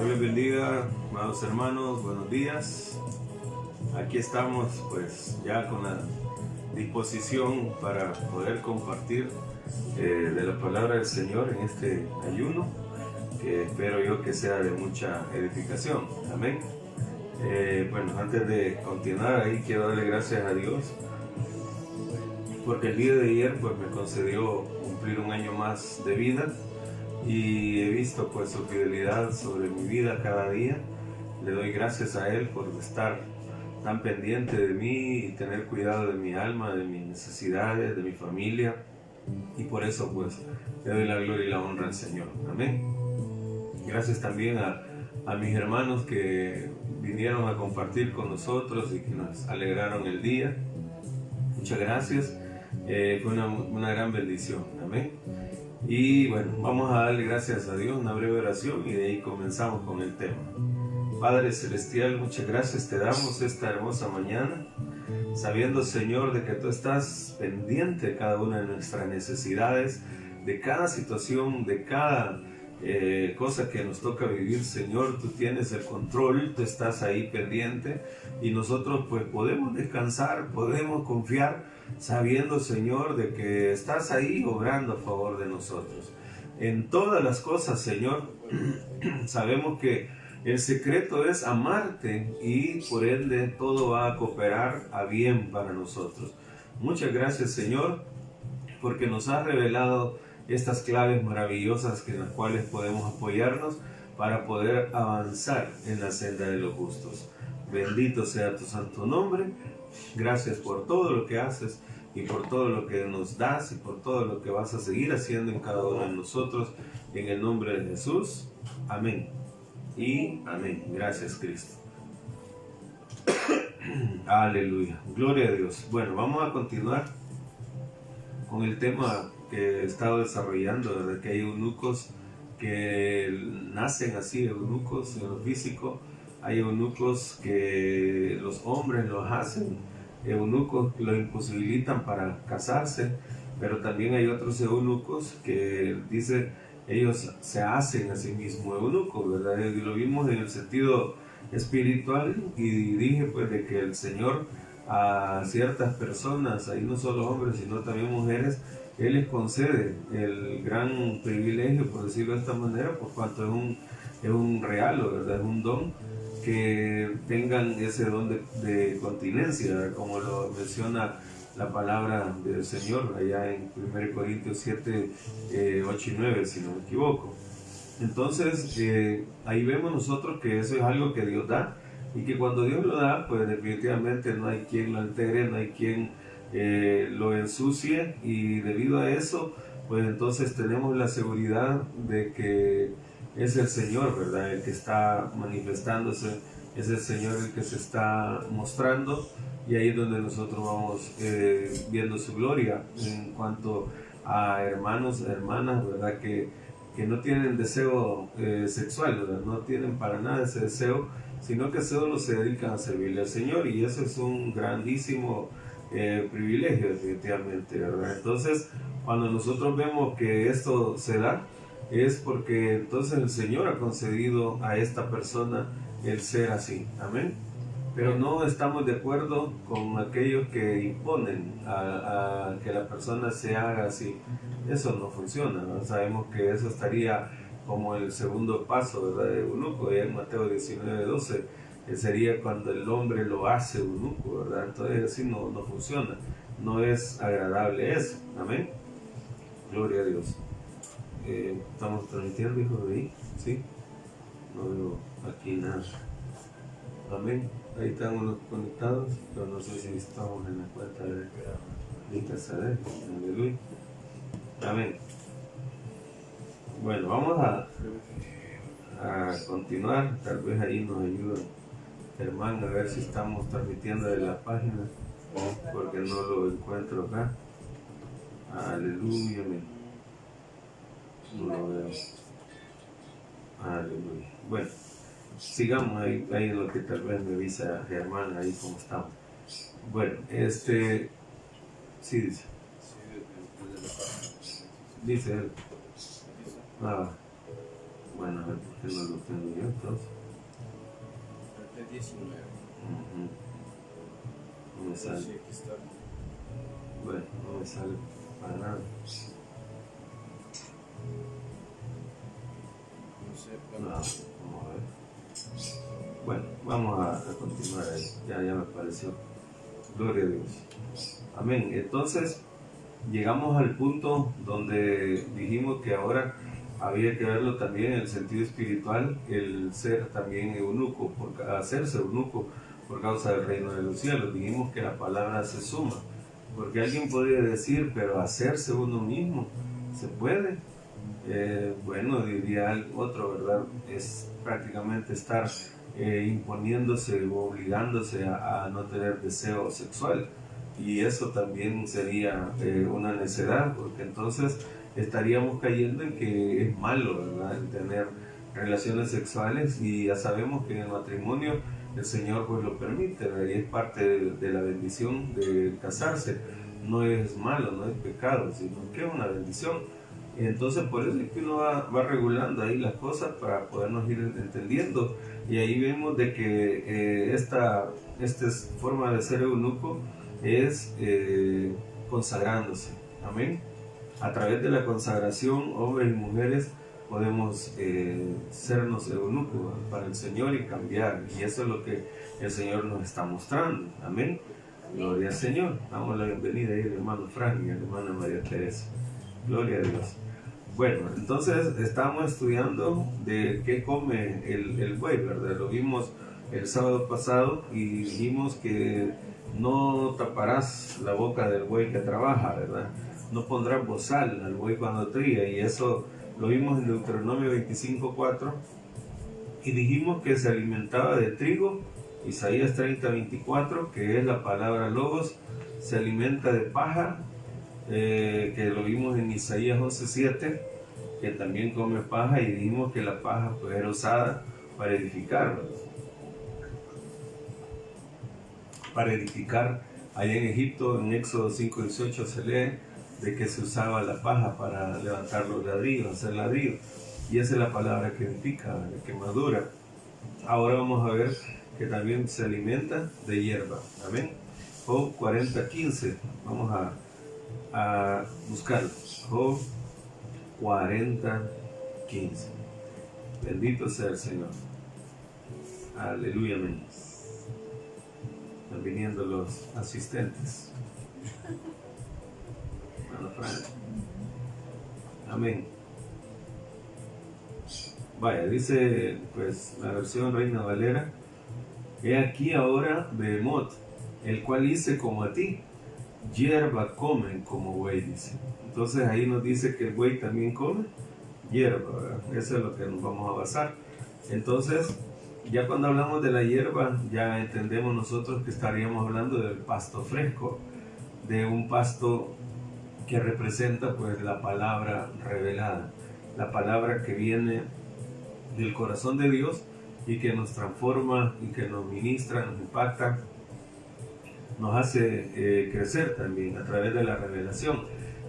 Dios les bendiga, amados hermanos, buenos días. Aquí estamos pues ya con la disposición para poder compartir de la palabra del Señor en este ayuno, que espero yo que sea de mucha edificación. Amén. Bueno, antes de continuar ahí quiero darle gracias a Dios porque el día de ayer pues me concedió cumplir un año más de vida y he visto pues su fidelidad sobre mi vida cada día. Le doy gracias a Él por estar tan pendiente de mí y tener cuidado de mi alma, de mis necesidades, de mi familia, y por eso pues le doy la gloria y la honra al Señor. Amén. Gracias también a mis hermanos que vinieron a compartir con nosotros y que nos alegraron el día. Muchas gracias. Fue una gran bendición. Amén. Y bueno, vamos a darle gracias a Dios, una breve oración y de ahí comenzamos con el tema. Padre Celestial, muchas gracias te damos esta hermosa mañana, sabiendo, Señor, de que tú estás pendiente de cada una de nuestras necesidades, de cada situación, de cada cosa que nos toca vivir. Señor, tú tienes el control, tú estás ahí pendiente y nosotros pues podemos descansar, podemos confiar, sabiendo, Señor, de que estás ahí obrando a favor de nosotros. En todas las cosas, Señor, sabemos que el secreto es amarte y por ende todo va a cooperar a bien para nosotros. Muchas gracias, Señor, porque nos has revelado estas claves maravillosas en las cuales podemos apoyarnos para poder avanzar en la senda de los justos. Bendito sea tu santo nombre. Gracias por todo lo que haces y por todo lo que nos das y por todo lo que vas a seguir haciendo en cada uno de nosotros. En el nombre de Jesús. Amén. Y amén. Gracias, Cristo. Aleluya. Gloria a Dios. Bueno, vamos a continuar con el tema que he estado desarrollando, ¿verdad? Que hay eunucos que nacen así, eunucos en lo físico. Hay eunucos que los hombres los hacen, eunucos que los imposibilitan para casarse, pero también hay otros eunucos que dice ellos se hacen a sí mismos eunucos, ¿verdad? Y lo vimos en el sentido espiritual y dije pues de que el Señor a ciertas personas, ahí no solo hombres sino también mujeres, Él les concede el gran privilegio, por decirlo de esta manera, por cuanto es un regalo, ¿verdad? Es un don, que tengan ese don de continencia, ¿verdad? Como lo menciona la palabra del Señor allá en 1 Corintios 7, 8 y 9, si no me equivoco. Entonces, ahí vemos nosotros que eso es algo que Dios da, y que cuando Dios lo da, pues definitivamente no hay quien lo altere, no hay quien lo ensucie, y debido a eso, pues entonces tenemos la seguridad de que es el Señor, ¿verdad? El que está manifestándose, es el Señor el que se está mostrando, y ahí es donde nosotros vamos viendo su gloria en cuanto a hermanos, hermanas, ¿verdad? Que no tienen deseo sexual, ¿verdad? No tienen para nada ese deseo, sino que solo se dedican a servirle al Señor, y eso es un grandísimo privilegio, definitivamente, ¿verdad? Entonces, cuando nosotros vemos que esto se da, es porque entonces el Señor ha concedido a esta persona el ser así. Amén. Pero no estamos de acuerdo con aquellos que imponen a que la persona se haga así. Eso no funciona, ¿no? Sabemos que eso estaría como el segundo paso, ¿verdad? De eunuco, y en Mateo 19:12, que sería cuando el hombre lo hace eunuco, ¿verdad? Entonces así no funciona, no es agradable eso. Amén. Gloria a Dios. Estamos transmitiendo, hijo de ahí, ¿sí? No veo aquí nada. Amén. Ahí están unos conectados, pero no sé si estamos en la cuenta de interceder. Aleluya. Amén. Bueno, vamos a continuar. Tal vez ahí nos ayuda hermano a ver si estamos transmitiendo de la página, porque no lo encuentro acá. Aleluya. Amén. No lo veo. Aleluya. Bueno, sigamos ahí en lo que tal vez me avisa Germán ahí cómo estamos. Bueno, sí dice. Dice él. Bueno, A ver, ¿por qué no lo tengo yo entonces? El 19. No me sale. Sí, aquí está. Bueno, no me sale para nada. No sé, No, pero... vamos a ver. Bueno, vamos a continuar ahí. Ya me apareció. Gloria a Dios. Amén. Entonces, llegamos al punto donde dijimos que ahora había que verlo también en el sentido espiritual, el ser también eunuco, hacerse eunuco por causa del reino de los cielos. Dijimos que la palabra se suma, porque alguien podría decir, pero hacerse uno mismo, ¿se puede? Bueno, diría otro, ¿verdad? Es prácticamente estar imponiéndose o obligándose a no tener deseo sexual. Y eso también sería una necedad, porque entonces estaríamos cayendo en que es malo, ¿verdad?, el tener relaciones sexuales, y ya sabemos que en el matrimonio el Señor pues lo permite, ¿verdad? Y es parte de la bendición de casarse. No es malo, no es pecado, sino que es una bendición. Y entonces por eso es que uno va regulando ahí las cosas para podernos ir entendiendo. Y ahí vemos de que esta forma de ser eunuco es consagrándose. Amén. A través de la consagración, hombres y mujeres podemos sernos eunucos para el Señor y cambiar. Y eso es lo que el Señor nos está mostrando. Amén. Gloria al Señor. Damos la bienvenida ahí al hermano Frank y a la hermana María Teresa. Gloria a Dios. Bueno, entonces estamos estudiando de qué come el buey, ¿verdad? Lo vimos el sábado pasado y dijimos que no taparás la boca del buey que trabaja, ¿verdad? No pondrás bozal al buey cuando trilla, y eso lo vimos en Deuteronomio 25:4, y dijimos que se alimentaba de trigo. Isaías 30:24, que es la palabra logos, se alimenta de paja, que lo vimos en Isaías 11:7, que también come paja, y dijimos que la paja pues era usada para edificar, ¿verdad? Para edificar. Allá en Egipto, en Éxodo 5:18 se lee de que se usaba la paja para levantar los ladrillos, hacer ladrillos, y esa es la palabra que edifica, la quemadura. Ahora vamos a ver que también se alimenta de hierba. Amén. Job 40:15, vamos a buscarlo. Job 40:15. Bendito sea el Señor. Aleluya, amén. Están viniendo los asistentes. Hermano Frank. Amén. Vaya, dice pues la versión Reina Valera: he aquí ahora Behemoth, el cual hice como a ti, hierba comen como buey, dice. Entonces ahí nos dice que el buey también come hierba, ¿verdad? Eso es lo que nos vamos a basar. Entonces, ya cuando hablamos de la hierba, ya entendemos nosotros que estaríamos hablando del pasto fresco, de un pasto que representa pues la palabra revelada, la palabra que viene del corazón de Dios y que nos transforma y que nos ministra, nos impacta, nos hace crecer también a través de la revelación.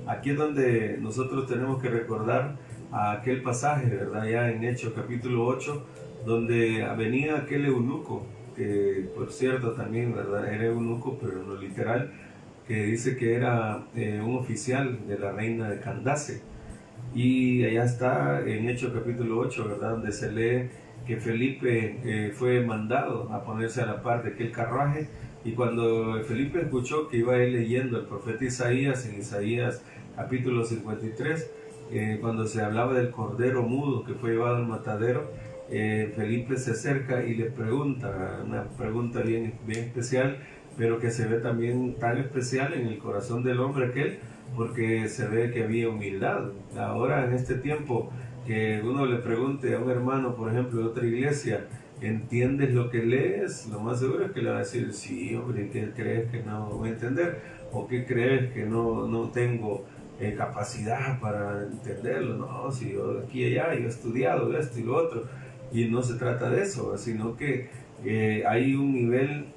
Aquí es donde nosotros tenemos que recordar a aquel pasaje, ¿verdad? Ya en Hechos capítulo 8, donde venía aquel eunuco, que por cierto también, ¿verdad?, era eunuco, pero no literal, que dice que era un oficial de la reina de Candace. Y allá está en Hechos capítulo 8, ¿verdad?, donde se lee que Felipe fue mandado a ponerse a la par de aquel carruaje, y cuando Felipe escuchó que iba él leyendo el profeta Isaías, en Isaías capítulo 53, cuando se hablaba del cordero mudo que fue llevado al matadero, Felipe se acerca y le pregunta, una pregunta bien especial, pero que se ve también tan especial en el corazón del hombre aquel, porque se ve que había humildad. Ahora en este tiempo que uno le pregunte a un hermano, por ejemplo, de otra iglesia, ¿entiendes lo que lees? Lo más seguro es que le va a decir, sí, hombre, ¿qué crees que no voy a entender? ¿O qué crees que no tengo capacidad para entenderlo? No, si yo aquí y allá, yo he estudiado esto y lo otro. Y no se trata de eso, sino que hay un nivel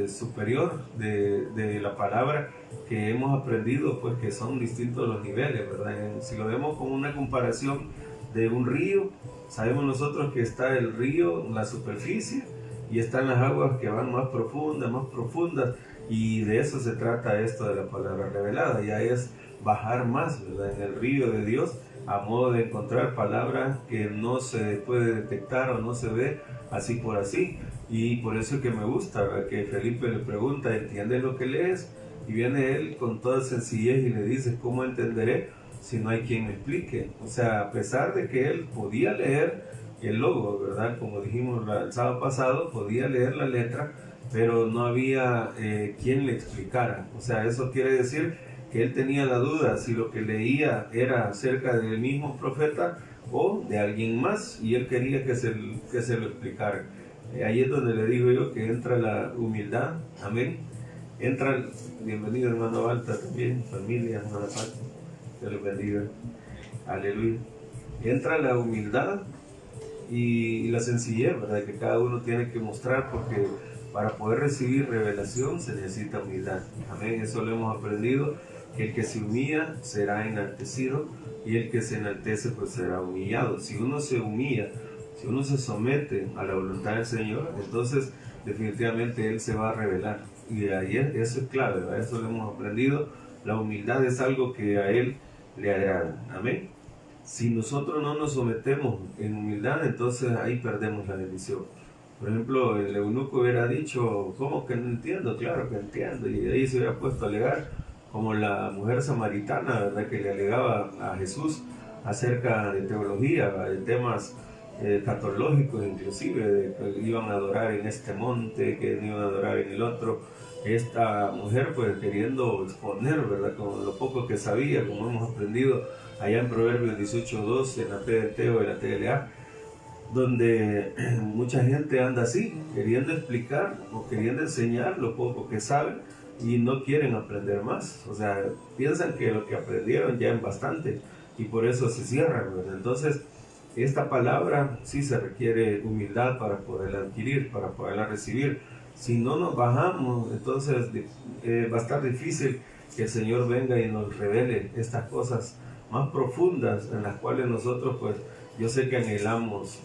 superior de la palabra que hemos aprendido, pues que son distintos los niveles, ¿verdad? Si lo vemos como una comparación de un río, Sabemos nosotros que está el río, la superficie, y están las aguas que van más profundas, y de eso se trata esto de la palabra revelada. Ya es bajar más, ¿verdad?, en el río de Dios, a modo de encontrar palabras que no se puede detectar o no se ve así por así. Y por eso que me gusta, ¿verdad?, que Felipe le pregunta, ¿entiendes lo que lees? Y viene él con toda sencillez y le dice, ¿cómo entenderé si no hay quien me explique? O sea, a pesar de que él podía leer el logo, ¿verdad?, como dijimos el sábado pasado, podía leer la letra, pero no había quien le explicara. O sea, eso quiere decir que él tenía la duda si lo que leía era acerca del mismo profeta o de alguien más, y él quería que se lo explicara. Ahí es donde le digo yo que entra la humildad. Amén. Entra, bienvenido hermano Balta también, familia, hermana Pati, Dios les bendiga. Aleluya. Entra la humildad y la sencillez, ¿verdad?, que cada uno tiene que mostrar, porque para poder recibir revelación se necesita humildad. Amén. Eso lo hemos aprendido, que el que se humilla será enaltecido, y el que se enaltece pues será humillado. Si uno se humilla, si uno se somete a la voluntad del Señor, entonces definitivamente Él se va a revelar. Y ahí eso es clave, ¿verdad? Eso lo hemos aprendido. La humildad es algo que a Él le agrada. Amén. Si nosotros no nos sometemos en humildad, entonces ahí perdemos la bendición. Por ejemplo, el eunuco hubiera dicho, ¿cómo que no entiendo? Claro que entiendo. Y ahí se hubiera puesto a alegar, como la mujer samaritana, ¿verdad?, que le alegaba a Jesús acerca de teología, de temas catológicos, inclusive, de que iban a adorar en este monte, que no iban a adorar en el otro. Esta mujer pues queriendo exponer, ¿verdad?, como lo poco que sabía, como hemos aprendido allá en Proverbios 18:2, en la PDT o en la TLA, donde mucha gente anda así, queriendo explicar o queriendo enseñar lo poco que saben, y no quieren aprender más. O sea, piensan que lo que aprendieron ya es bastante, y por eso se cierran, ¿verdad? Entonces, esta palabra sí se requiere humildad para poderla adquirir, para poderla recibir. Si no nos bajamos, entonces va a estar difícil que el Señor venga y nos revele estas cosas más profundas, en las cuales nosotros pues yo sé que anhelamos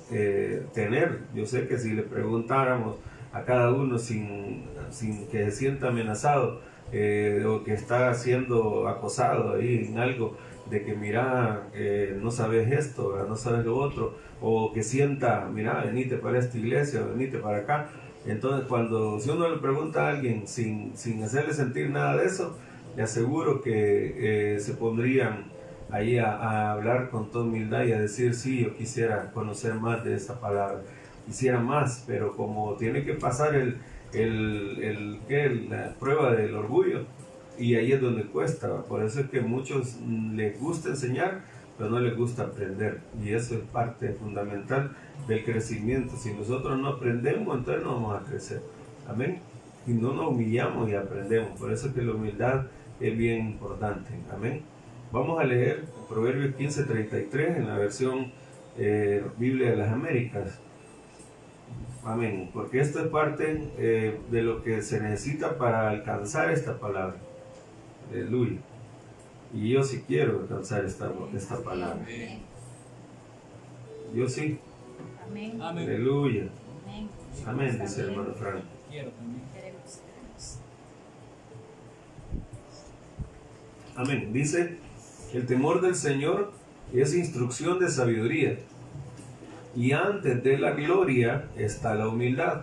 tener. Yo sé que si le preguntáramos a cada uno sin que se sienta amenazado o que está siendo acosado ahí en algo, de que mira, no sabes esto, ¿verdad?, no sabes lo otro, o que sienta, mira, venite para esta iglesia, venite para acá. Entonces, si uno le pregunta a alguien sin hacerle sentir nada de eso, le aseguro que se pondrían ahí a hablar con toda humildad y a decir, sí, yo quisiera conocer más de esta palabra, quisiera más, pero como tiene que pasar la prueba del orgullo, y ahí es donde cuesta. Por eso es que a muchos les gusta enseñar, pero no les gusta aprender, y eso es parte fundamental del crecimiento. Si nosotros no aprendemos, entonces no vamos a crecer. Amén. Y no nos humillamos y aprendemos. Por eso es que la humildad es bien importante. Amén. Vamos a leer Proverbios 15:33 en la versión Biblia de las Américas. Amén. Porque esto es parte de lo que se necesita para alcanzar esta palabra. Aleluya. Y yo sí quiero alcanzar esta palabra. Amén. Yo sí. Amén. Aleluya. Amén. Amén, dice el hermano Frank. Quiero también. Queremos. Amén. Dice, el temor del Señor es instrucción de sabiduría, y antes de la gloria está la humildad.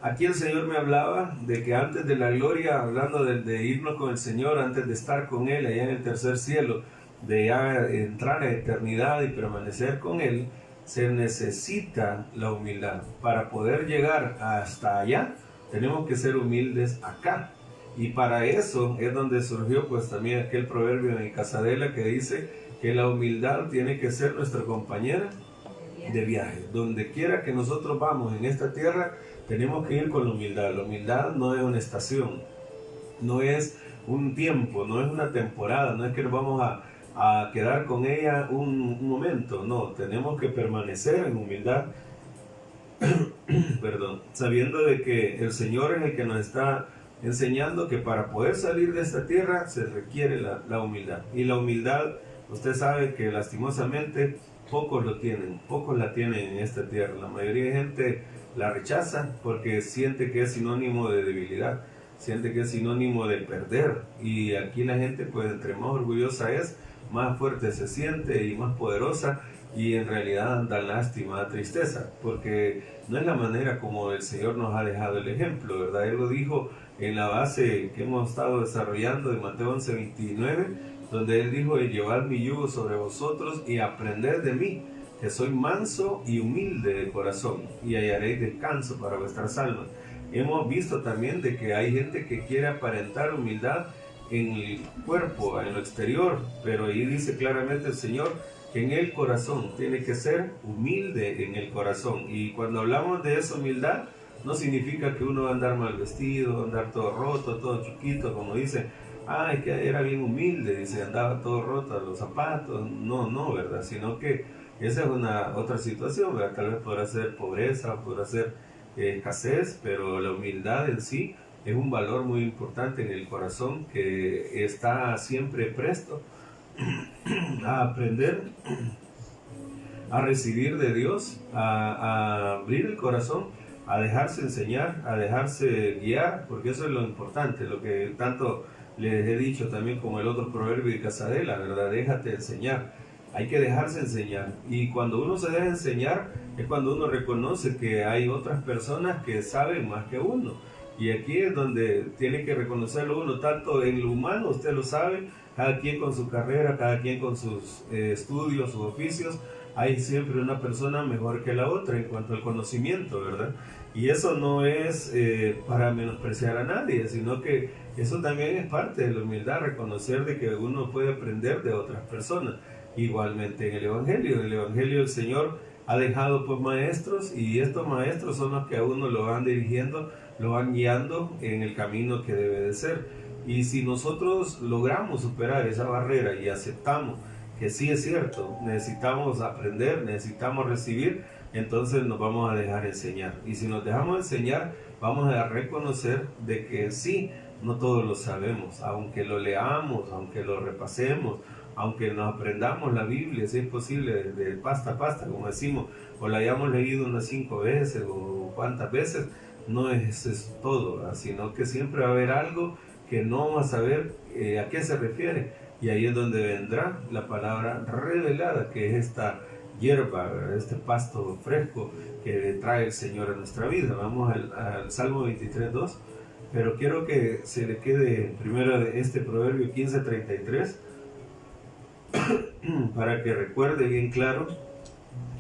Aquí el Señor me hablaba de que antes de la gloria, hablando de irnos con el Señor, antes de estar con Él allá en el tercer cielo, de ya entrar a eternidad y permanecer con Él, se necesita la humildad. Para poder llegar hasta allá, tenemos que ser humildes acá. Y para eso es donde surgió pues también aquel proverbio en Casadela que dice que la humildad tiene que ser nuestra compañera de viaje. Donde quiera que nosotros vamos en esta tierra, tenemos que ir con la humildad. La humildad no es una estación, no es un tiempo, no es una temporada, no es que nos vamos a quedar con ella un momento. No, tenemos que permanecer en humildad, perdón, sabiendo de que el Señor es el que nos está enseñando que para poder salir de esta tierra se requiere la humildad. Y la humildad, usted sabe que lastimosamente pocos la tienen en esta tierra. La mayoría de gente la rechaza porque siente que es sinónimo de debilidad, siente que es sinónimo de perder. Y aquí la gente, pues entre más orgullosa es, más fuerte se siente y más poderosa, y en realidad da lástima, da tristeza, porque no es la manera como el Señor nos ha dejado el ejemplo, ¿verdad? Él lo dijo en la base que hemos estado desarrollando de Mateo 11:29, donde Él dijo: llevad mi yugo sobre vosotros y aprended de mí, que soy manso y humilde de corazón, y hallaréis descanso para vuestras almas. Hemos visto también de que hay gente que quiere aparentar humildad en el cuerpo, en lo exterior, pero ahí dice claramente el Señor que en el corazón tiene que ser humilde en el corazón. Y cuando hablamos de esa humildad, no significa que uno va a andar mal vestido, andar todo roto, todo chiquito, como dice: ay, que era bien humilde, dice, andaba todo roto los zapatos. No, ¿verdad? Sino que esa es una otra situación, ¿verdad? Tal vez podrá ser pobreza, podrá ser escasez, pero la humildad en sí es un valor muy importante en el corazón, que está siempre presto a aprender, a recibir de Dios, a abrir el corazón, a dejarse enseñar, a dejarse guiar, porque eso es lo importante, lo que tanto les he dicho también como el otro proverbio de Casadela, ¿verdad? Déjate enseñar. Hay que dejarse enseñar, y cuando uno se deja enseñar es cuando uno reconoce que hay otras personas que saben más que uno, y aquí es donde tiene que reconocerlo uno, tanto en lo humano, usted lo sabe, cada quien con su carrera, cada quien con sus estudios, sus oficios. Hay siempre una persona mejor que la otra en cuanto al conocimiento, ¿verdad? Y eso no es para menospreciar a nadie, sino que eso también es parte de la humildad, reconocer de que uno puede aprender de otras personas. Igualmente en el Evangelio el Señor ha dejado pues maestros, y estos maestros son los que a uno lo van dirigiendo, lo van guiando en el camino que debe de ser. Y si nosotros logramos superar esa barrera y aceptamos que sí es cierto, necesitamos aprender, necesitamos recibir, entonces nos vamos a dejar enseñar. Y si nos dejamos enseñar, vamos a reconocer de que sí, no todos lo sabemos, aunque lo leamos, aunque lo repasemos, aunque nos aprendamos la Biblia, si es posible, de pasta a pasta, como decimos, o la hayamos leído unas 5 veces o cuántas veces, no es todo, ¿verdad? Sino que siempre va a haber algo que no vamos a saber a qué se refiere, y ahí es donde vendrá la palabra revelada, que es esta hierba, ¿verdad? Este pasto fresco que trae el Señor a nuestra vida. Vamos al Salmo 23:2, pero quiero que se le quede primero este proverbio 15:33, para que recuerde bien claro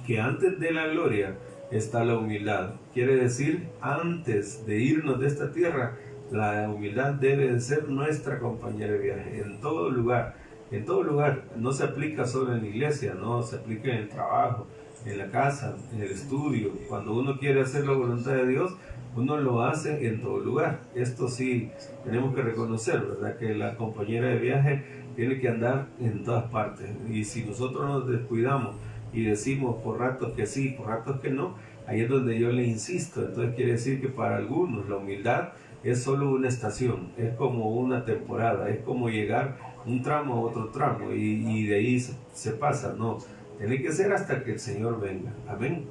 que antes de la gloria está la humildad. Quiere decir, antes de irnos de esta tierra, la humildad debe de ser nuestra compañera de viaje en todo lugar, en todo lugar. No se aplica solo en la iglesia, no se aplica en el trabajo, en la casa, en el estudio. Cuando uno quiere hacer la voluntad de Dios, uno lo hace en todo lugar. Esto sí tenemos que reconocer, ¿verdad? Que la compañera de viaje tiene que andar en todas partes, y si nosotros nos descuidamos y decimos por ratos que sí, por ratos que no, ahí es donde yo le insisto. Entonces quiere decir que para algunos la humildad es solo una estación, es como una temporada, es como llegar un tramo a otro tramo y de ahí se pasa. No, tiene que ser hasta que el Señor venga. Amén.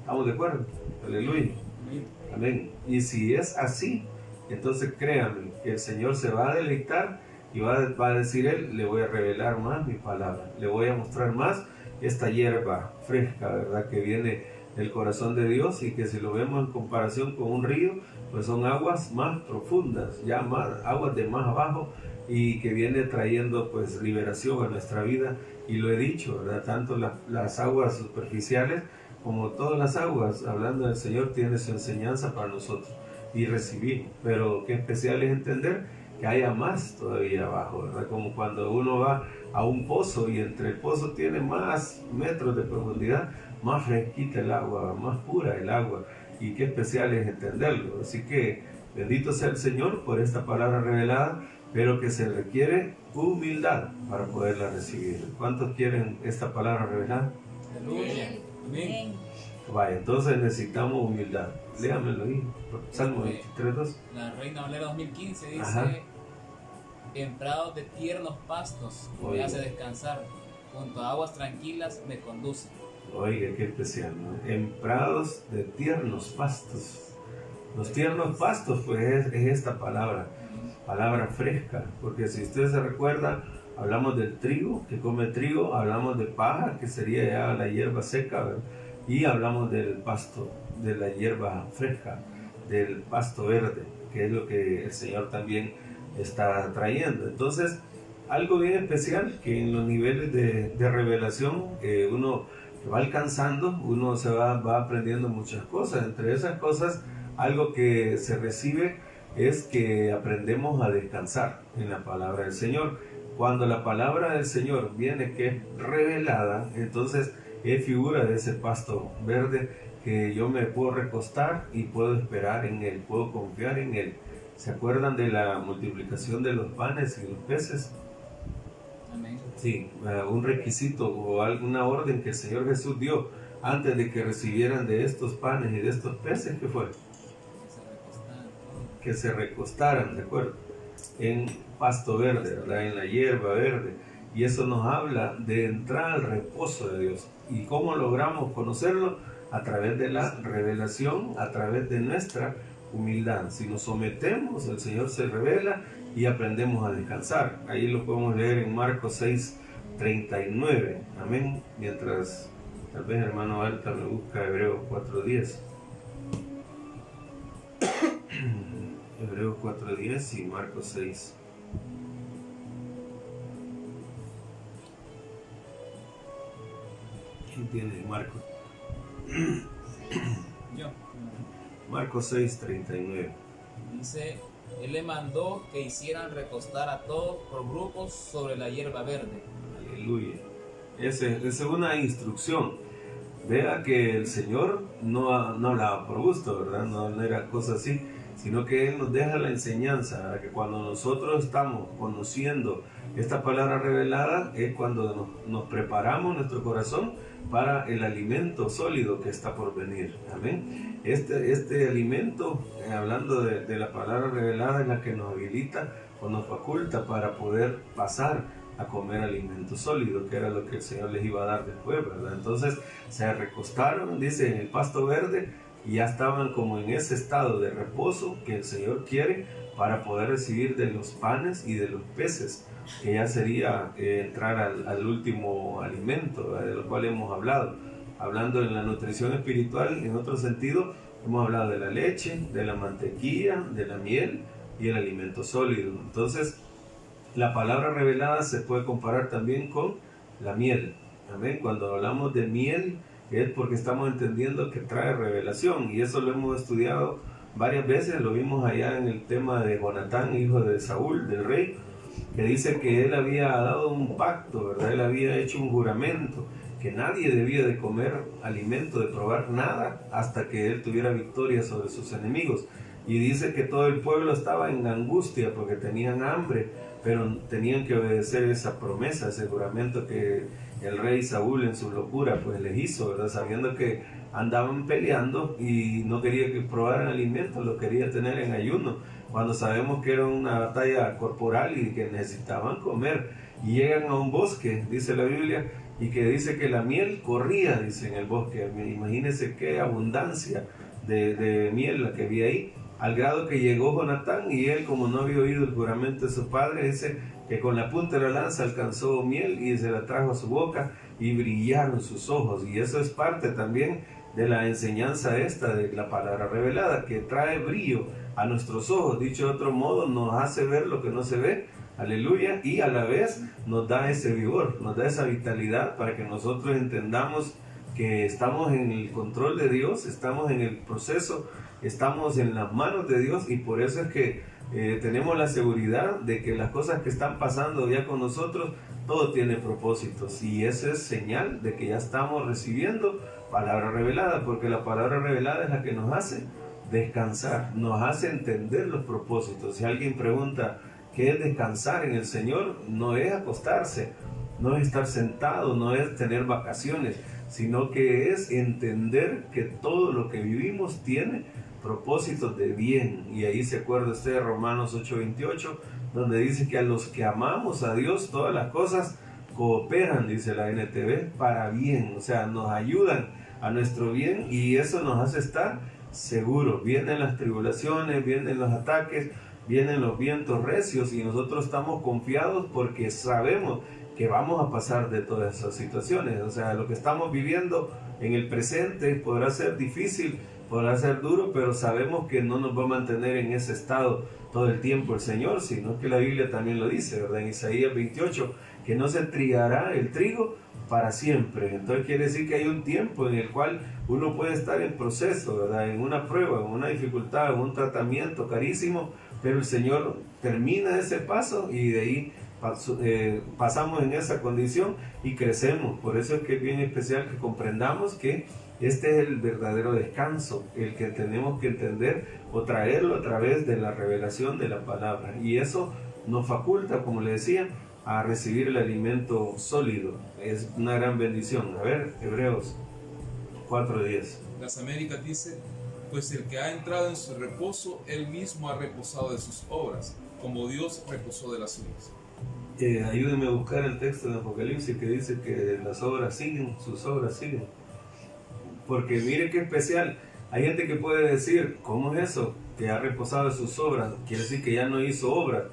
¿Estamos de acuerdo? Aleluya. Amén. Y si es así, entonces créanme que el Señor se va a deleitar y va a decir Él: le voy a revelar más mi palabra, le voy a mostrar más esta hierba fresca, ¿verdad? Que viene del corazón de Dios, y que si lo vemos en comparación con un río, pues son aguas más profundas, ya más, aguas de más abajo, y que viene trayendo pues liberación a nuestra vida. Y lo he dicho, ¿verdad? Tanto las aguas superficiales como todas las aguas, hablando del Señor, tiene su enseñanza para nosotros y recibimos. Pero qué especial es entender que haya más todavía abajo, ¿verdad? Como cuando uno va a un pozo y entre el pozo tiene más metros de profundidad, más fresquita el agua, más pura el agua, y qué especial es entenderlo. Así que bendito sea el Señor por esta palabra revelada, pero que se requiere humildad para poderla recibir. ¿Cuántos quieren esta palabra revelada? Aleluya. Amén. Vaya, entonces necesitamos humildad. Léamelo ahí, Salmo 23:2. La Reina Valera 2015 dice: Ajá. En prados de tiernos pastos me hace descansar, junto a aguas tranquilas me conduce. Oiga, qué especial, ¿no? En prados de tiernos pastos. Los tiernos pastos, pues es esta palabra fresca, porque si usted se recuerda, hablamos del trigo, que come trigo, hablamos de paja, que sería ya la hierba seca, ¿verdad? Y hablamos del pasto, de la hierba fresca, del pasto verde, que es lo que el Señor también está trayendo. Entonces, algo bien especial que en los niveles de revelación uno va alcanzando, uno se va aprendiendo muchas cosas. Entre esas cosas, algo que se recibe es que aprendemos a descansar en la palabra del Señor. Cuando la palabra del Señor viene que es revelada, entonces es figura de ese pasto verde que yo me puedo recostar y puedo esperar en Él, puedo confiar en Él. ¿Se acuerdan de la multiplicación de los panes y los peces? Amén. Sí, un requisito o alguna orden que el Señor Jesús dio antes de que recibieran de estos panes y de estos peces, ¿qué fue? Que se recostaran, ¿de acuerdo? En pasto verde, ¿verdad? En la hierba verde. Y eso nos habla de entrar al reposo de Dios. ¿Y cómo logramos conocerlo? A través de la revelación, a través de nuestra humildad. Si nos sometemos, el Señor se revela y aprendemos a descansar. Ahí lo podemos leer en Marcos 6:39. Amén. Mientras tal vez hermano Alta me busca Hebreos 4:10. Hebreos 4:10 y Marcos 6. ¿Quién tiene Marcos? Yo. Marcos 6:39. Dice, Él le mandó que hicieran recostar a todos por grupos sobre la hierba verde. Aleluya. Esa es una instrucción. Vea que el Señor no hablaba por gusto, ¿verdad? No era cosa así, sino que Él nos deja la enseñanza, ¿verdad? Que cuando nosotros estamos conociendo esta palabra revelada, es cuando nos preparamos nuestro corazón para el alimento sólido que está por venir. Amén. Este alimento, hablando de la palabra revelada, es la que nos habilita o nos faculta para poder pasar a comer alimento sólido, que era lo que el Señor les iba a dar después, ¿verdad? Entonces se recostaron, dice, en el pasto verde, y ya estaban como en ese estado de reposo que el Señor quiere para poder recibir de los panes y de los peces, que ya sería entrar al último alimento, ¿verdad? De lo cual hemos hablado. Hablando en la nutrición espiritual, en otro sentido, hemos hablado de la leche, de la mantequilla, de la miel y el alimento sólido. Entonces, la palabra revelada se puede comparar también con la miel. Amén. Cuando hablamos de miel, es porque estamos entendiendo que trae revelación, y eso lo hemos estudiado varias veces. Lo vimos allá en el tema de Jonatán, hijo de Saúl, del rey, que dice que él había dado un pacto, ¿verdad? Él había hecho un juramento que nadie debía de comer alimento, de probar nada, hasta que él tuviera victoria sobre sus enemigos. Y dice que todo el pueblo estaba en angustia porque tenían hambre, pero tenían que obedecer esa promesa, ese juramento que el rey Saúl en su locura pues les hizo, ¿verdad? Sabiendo que andaban peleando y no quería que probaran alimentos, lo quería tener en ayuno, cuando sabemos que era una batalla corporal y que necesitaban comer. Y llegan a un bosque, dice la Biblia, y que dice que la miel corría, dice, en el bosque. Imagínense qué abundancia de miel la que había ahí, al grado que llegó Jonatán, y él, como no había oído el juramento de su padre, dice que con la punta de la lanza alcanzó miel y se la trajo a su boca y brillaron sus ojos. Y eso es parte también de la enseñanza esta de la palabra revelada, que trae brillo a nuestros ojos. Dicho de otro modo, nos hace ver lo que no se ve, aleluya, y a la vez nos da ese vigor, nos da esa vitalidad para que nosotros entendamos que estamos en el control de Dios, estamos en el proceso, estamos en las manos de Dios, y por eso es que tenemos la seguridad de que las cosas que están pasando ya con nosotros, todo tiene propósitos, y eso es señal de que ya estamos recibiendo palabra revelada, porque la palabra revelada es la que nos hace descansar, nos hace entender los propósitos. Si alguien pregunta qué es descansar en el Señor, no es acostarse, no es estar sentado, no es tener vacaciones, sino que es entender que todo lo que vivimos tiene propósitos de bien. Y ahí se acuerda usted de Romanos 8:28, donde dice que a los que amamos a Dios todas las cosas cooperan, dice la NTV, para bien, o sea, nos ayudan a nuestro bien y eso nos hace estar seguros. Vienen las tribulaciones, vienen los ataques, vienen los vientos recios y nosotros estamos confiados porque sabemos que vamos a pasar de todas esas situaciones. O sea, lo que estamos viviendo en el presente podrá ser difícil, podrá ser duro, pero sabemos que no nos va a mantener en ese estado todo el tiempo el Señor, sino que la Biblia también lo dice, ¿verdad? En Isaías 28, que no se trigará el trigo para siempre. Entonces quiere decir que hay un tiempo en el cual uno puede estar en proceso, ¿verdad? En una prueba, en una dificultad, en un tratamiento carísimo, pero el Señor termina ese paso y de ahí pasamos en esa condición y crecemos. Por eso es que es bien especial que comprendamos que este es el verdadero descanso, el que tenemos que entender o traerlo a través de la revelación de la palabra. Y eso nos faculta, como le decía, a recibir el alimento sólido. Es una gran bendición. A ver, Hebreos 4:10. Las Américas dice, pues el que ha entrado en su reposo, él mismo ha reposado de sus obras, como Dios reposó de las suyas. Ayúdenme a buscar el texto de Apocalipsis que dice que las obras siguen, sus obras siguen. Porque mire qué especial. Hay gente que puede decir, ¿cómo es eso? Que ha reposado de sus obras. Quiere decir que ya no hizo obra.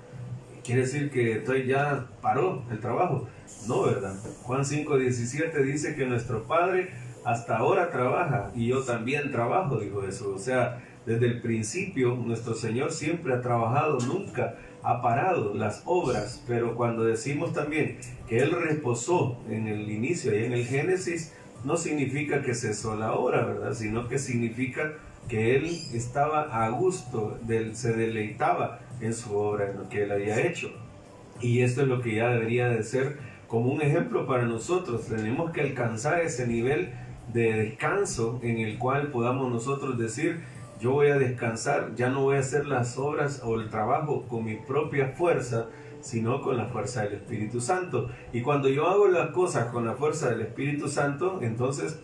Quiere decir que ya paró el trabajo. No, ¿verdad? Juan 5:17 dice que nuestro Padre hasta ahora trabaja y yo también trabajo, dijo eso. O sea, desde el principio nuestro Señor siempre ha trabajado, nunca ha parado las obras. Pero cuando decimos también que Él reposó en el inicio y en el Génesis, no significa que cesó la obra, ¿verdad? Sino que significa que Él estaba a gusto, se deleitaba en su obra, en lo que Él había hecho. Y esto es lo que ya debería de ser como un ejemplo para nosotros. Tenemos que alcanzar ese nivel de descanso en el cual podamos nosotros decir, yo voy a descansar, ya no voy a hacer las obras o el trabajo con mi propia fuerza, sino con la fuerza del Espíritu Santo. Y cuando yo hago las cosas con la fuerza del Espíritu Santo, entonces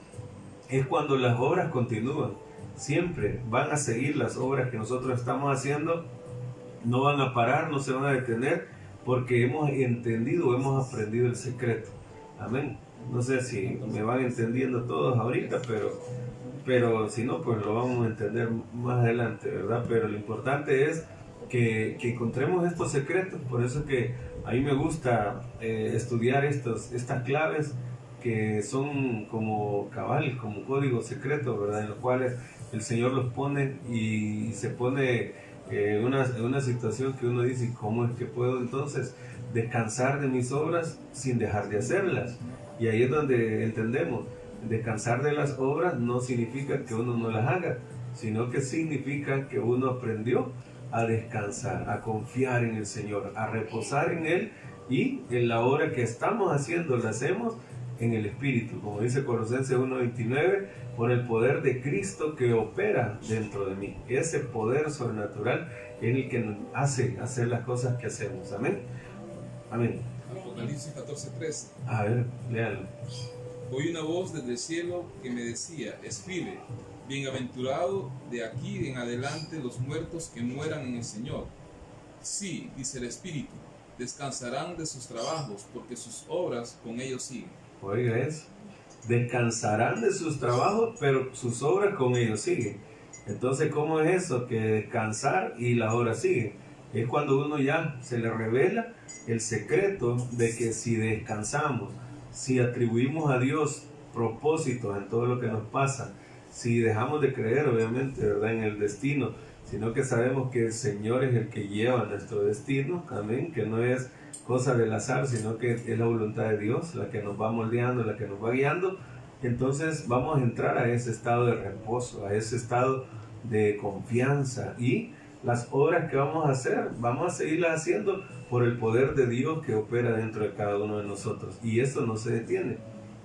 es cuando las obras continúan. Siempre van a seguir las obras que nosotros estamos haciendo, no van a parar, no se van a detener, porque hemos entendido, hemos aprendido el secreto. Amén. No sé si me van entendiendo todos ahorita, pero si no, pues lo vamos a entender más adelante, ¿verdad? Pero lo importante es que encontremos estos secretos. Por eso que a mí me gusta estudiar estas claves que son como cabal, como código secreto, ¿verdad? En los cuales el Señor los pone y se pone una situación que uno dice, ¿cómo es que puedo entonces descansar de mis obras sin dejar de hacerlas? Y ahí es donde entendemos, descansar de las obras no significa que uno no las haga, sino que significa que uno aprendió a descansar, a confiar en el Señor, a reposar en Él, y en la obra que estamos haciendo la hacemos en el Espíritu, como dice Colosenses 1:29, por el poder de Cristo que opera dentro de mí. Ese poder sobrenatural es el que nos hace hacer las cosas que hacemos. Amén. Amén. Apocalipsis 14:13. A ver, léalo. Oí una voz desde el cielo que me decía, escribe, bienaventurado de aquí en adelante los muertos que mueran en el Señor. Sí, dice el Espíritu, descansarán de sus trabajos, porque sus obras con ellos siguen. Oiga eso, descansarán de sus trabajos, pero sus obras con ellos siguen. Entonces, ¿cómo es eso? Que descansar y las obras siguen. Es cuando uno ya se le revela el secreto de que si descansamos, si atribuimos a Dios propósitos en todo lo que nos pasa, si dejamos de creer, obviamente, ¿verdad?, en el destino, sino que sabemos que el Señor es el que lleva nuestro destino, amén, que no es cosa del azar, sino que es la voluntad de Dios la que nos va moldeando, la que nos va guiando. Entonces vamos a entrar a ese estado de reposo, a ese estado de confianza, y las obras que vamos a hacer, vamos a seguirlas haciendo por el poder de Dios que opera dentro de cada uno de nosotros, y eso no se detiene.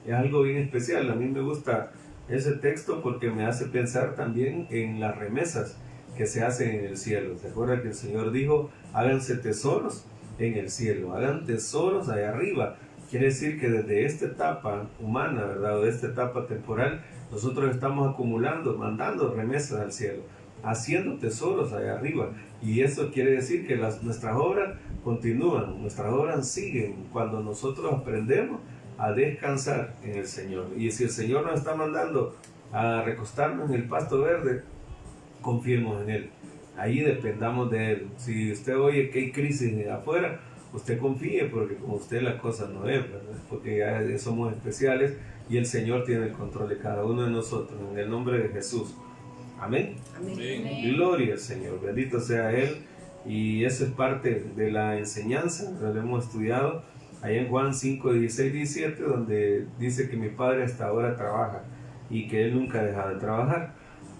Es algo bien especial. A mí me gusta ese texto porque me hace pensar también en las remesas que se hacen en el cielo. ¿Se acuerdan que el Señor dijo, háganse tesoros en el cielo, hagan tesoros allá arriba? Quiere decir que desde esta etapa humana, ¿verdad?, o de esta etapa temporal, nosotros estamos acumulando, mandando remesas al cielo. haciendo tesoros allá arriba. Y eso quiere decir que nuestras obras continúan, nuestras obras siguen cuando nosotros aprendemos a descansar en el Señor. Y si el Señor nos está mandando a recostarnos en el pasto verde, confiemos en Él. Ahí dependamos de Él. Si usted oye que hay crisis afuera, usted confíe, porque con usted la cosa no es, ¿verdad? Porque ya somos especiales y el Señor tiene el control de cada uno de nosotros. En el nombre de Jesús. Amén. Amén. Gloria al Señor. Bendito sea Él. Y eso es parte de la enseñanza. Lo hemos estudiado ahí en Juan 5, 16, 17, donde dice que mi Padre hasta ahora trabaja y que Él nunca ha dejado de trabajar.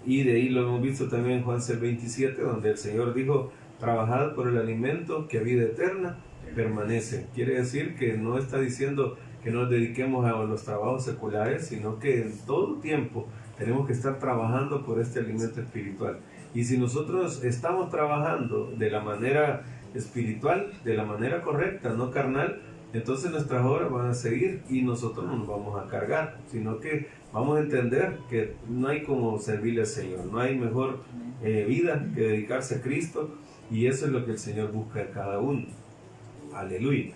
Y de ahí lo hemos visto también en Juan 6, 27, donde el Señor dijo: trabajad por el alimento que a vida eterna permanece. Quiere decir que no está diciendo que nos dediquemos a los trabajos seculares, sino que en todo tiempo tenemos que estar trabajando por este alimento espiritual. Y si nosotros estamos trabajando de la manera espiritual, de la manera correcta, no carnal, entonces nuestras obras van a seguir y nosotros no nos vamos a cargar, sino que vamos a entender que no hay como servirle al Señor, no hay mejor vida que dedicarse a Cristo, y eso es lo que el Señor busca de cada uno. Aleluya.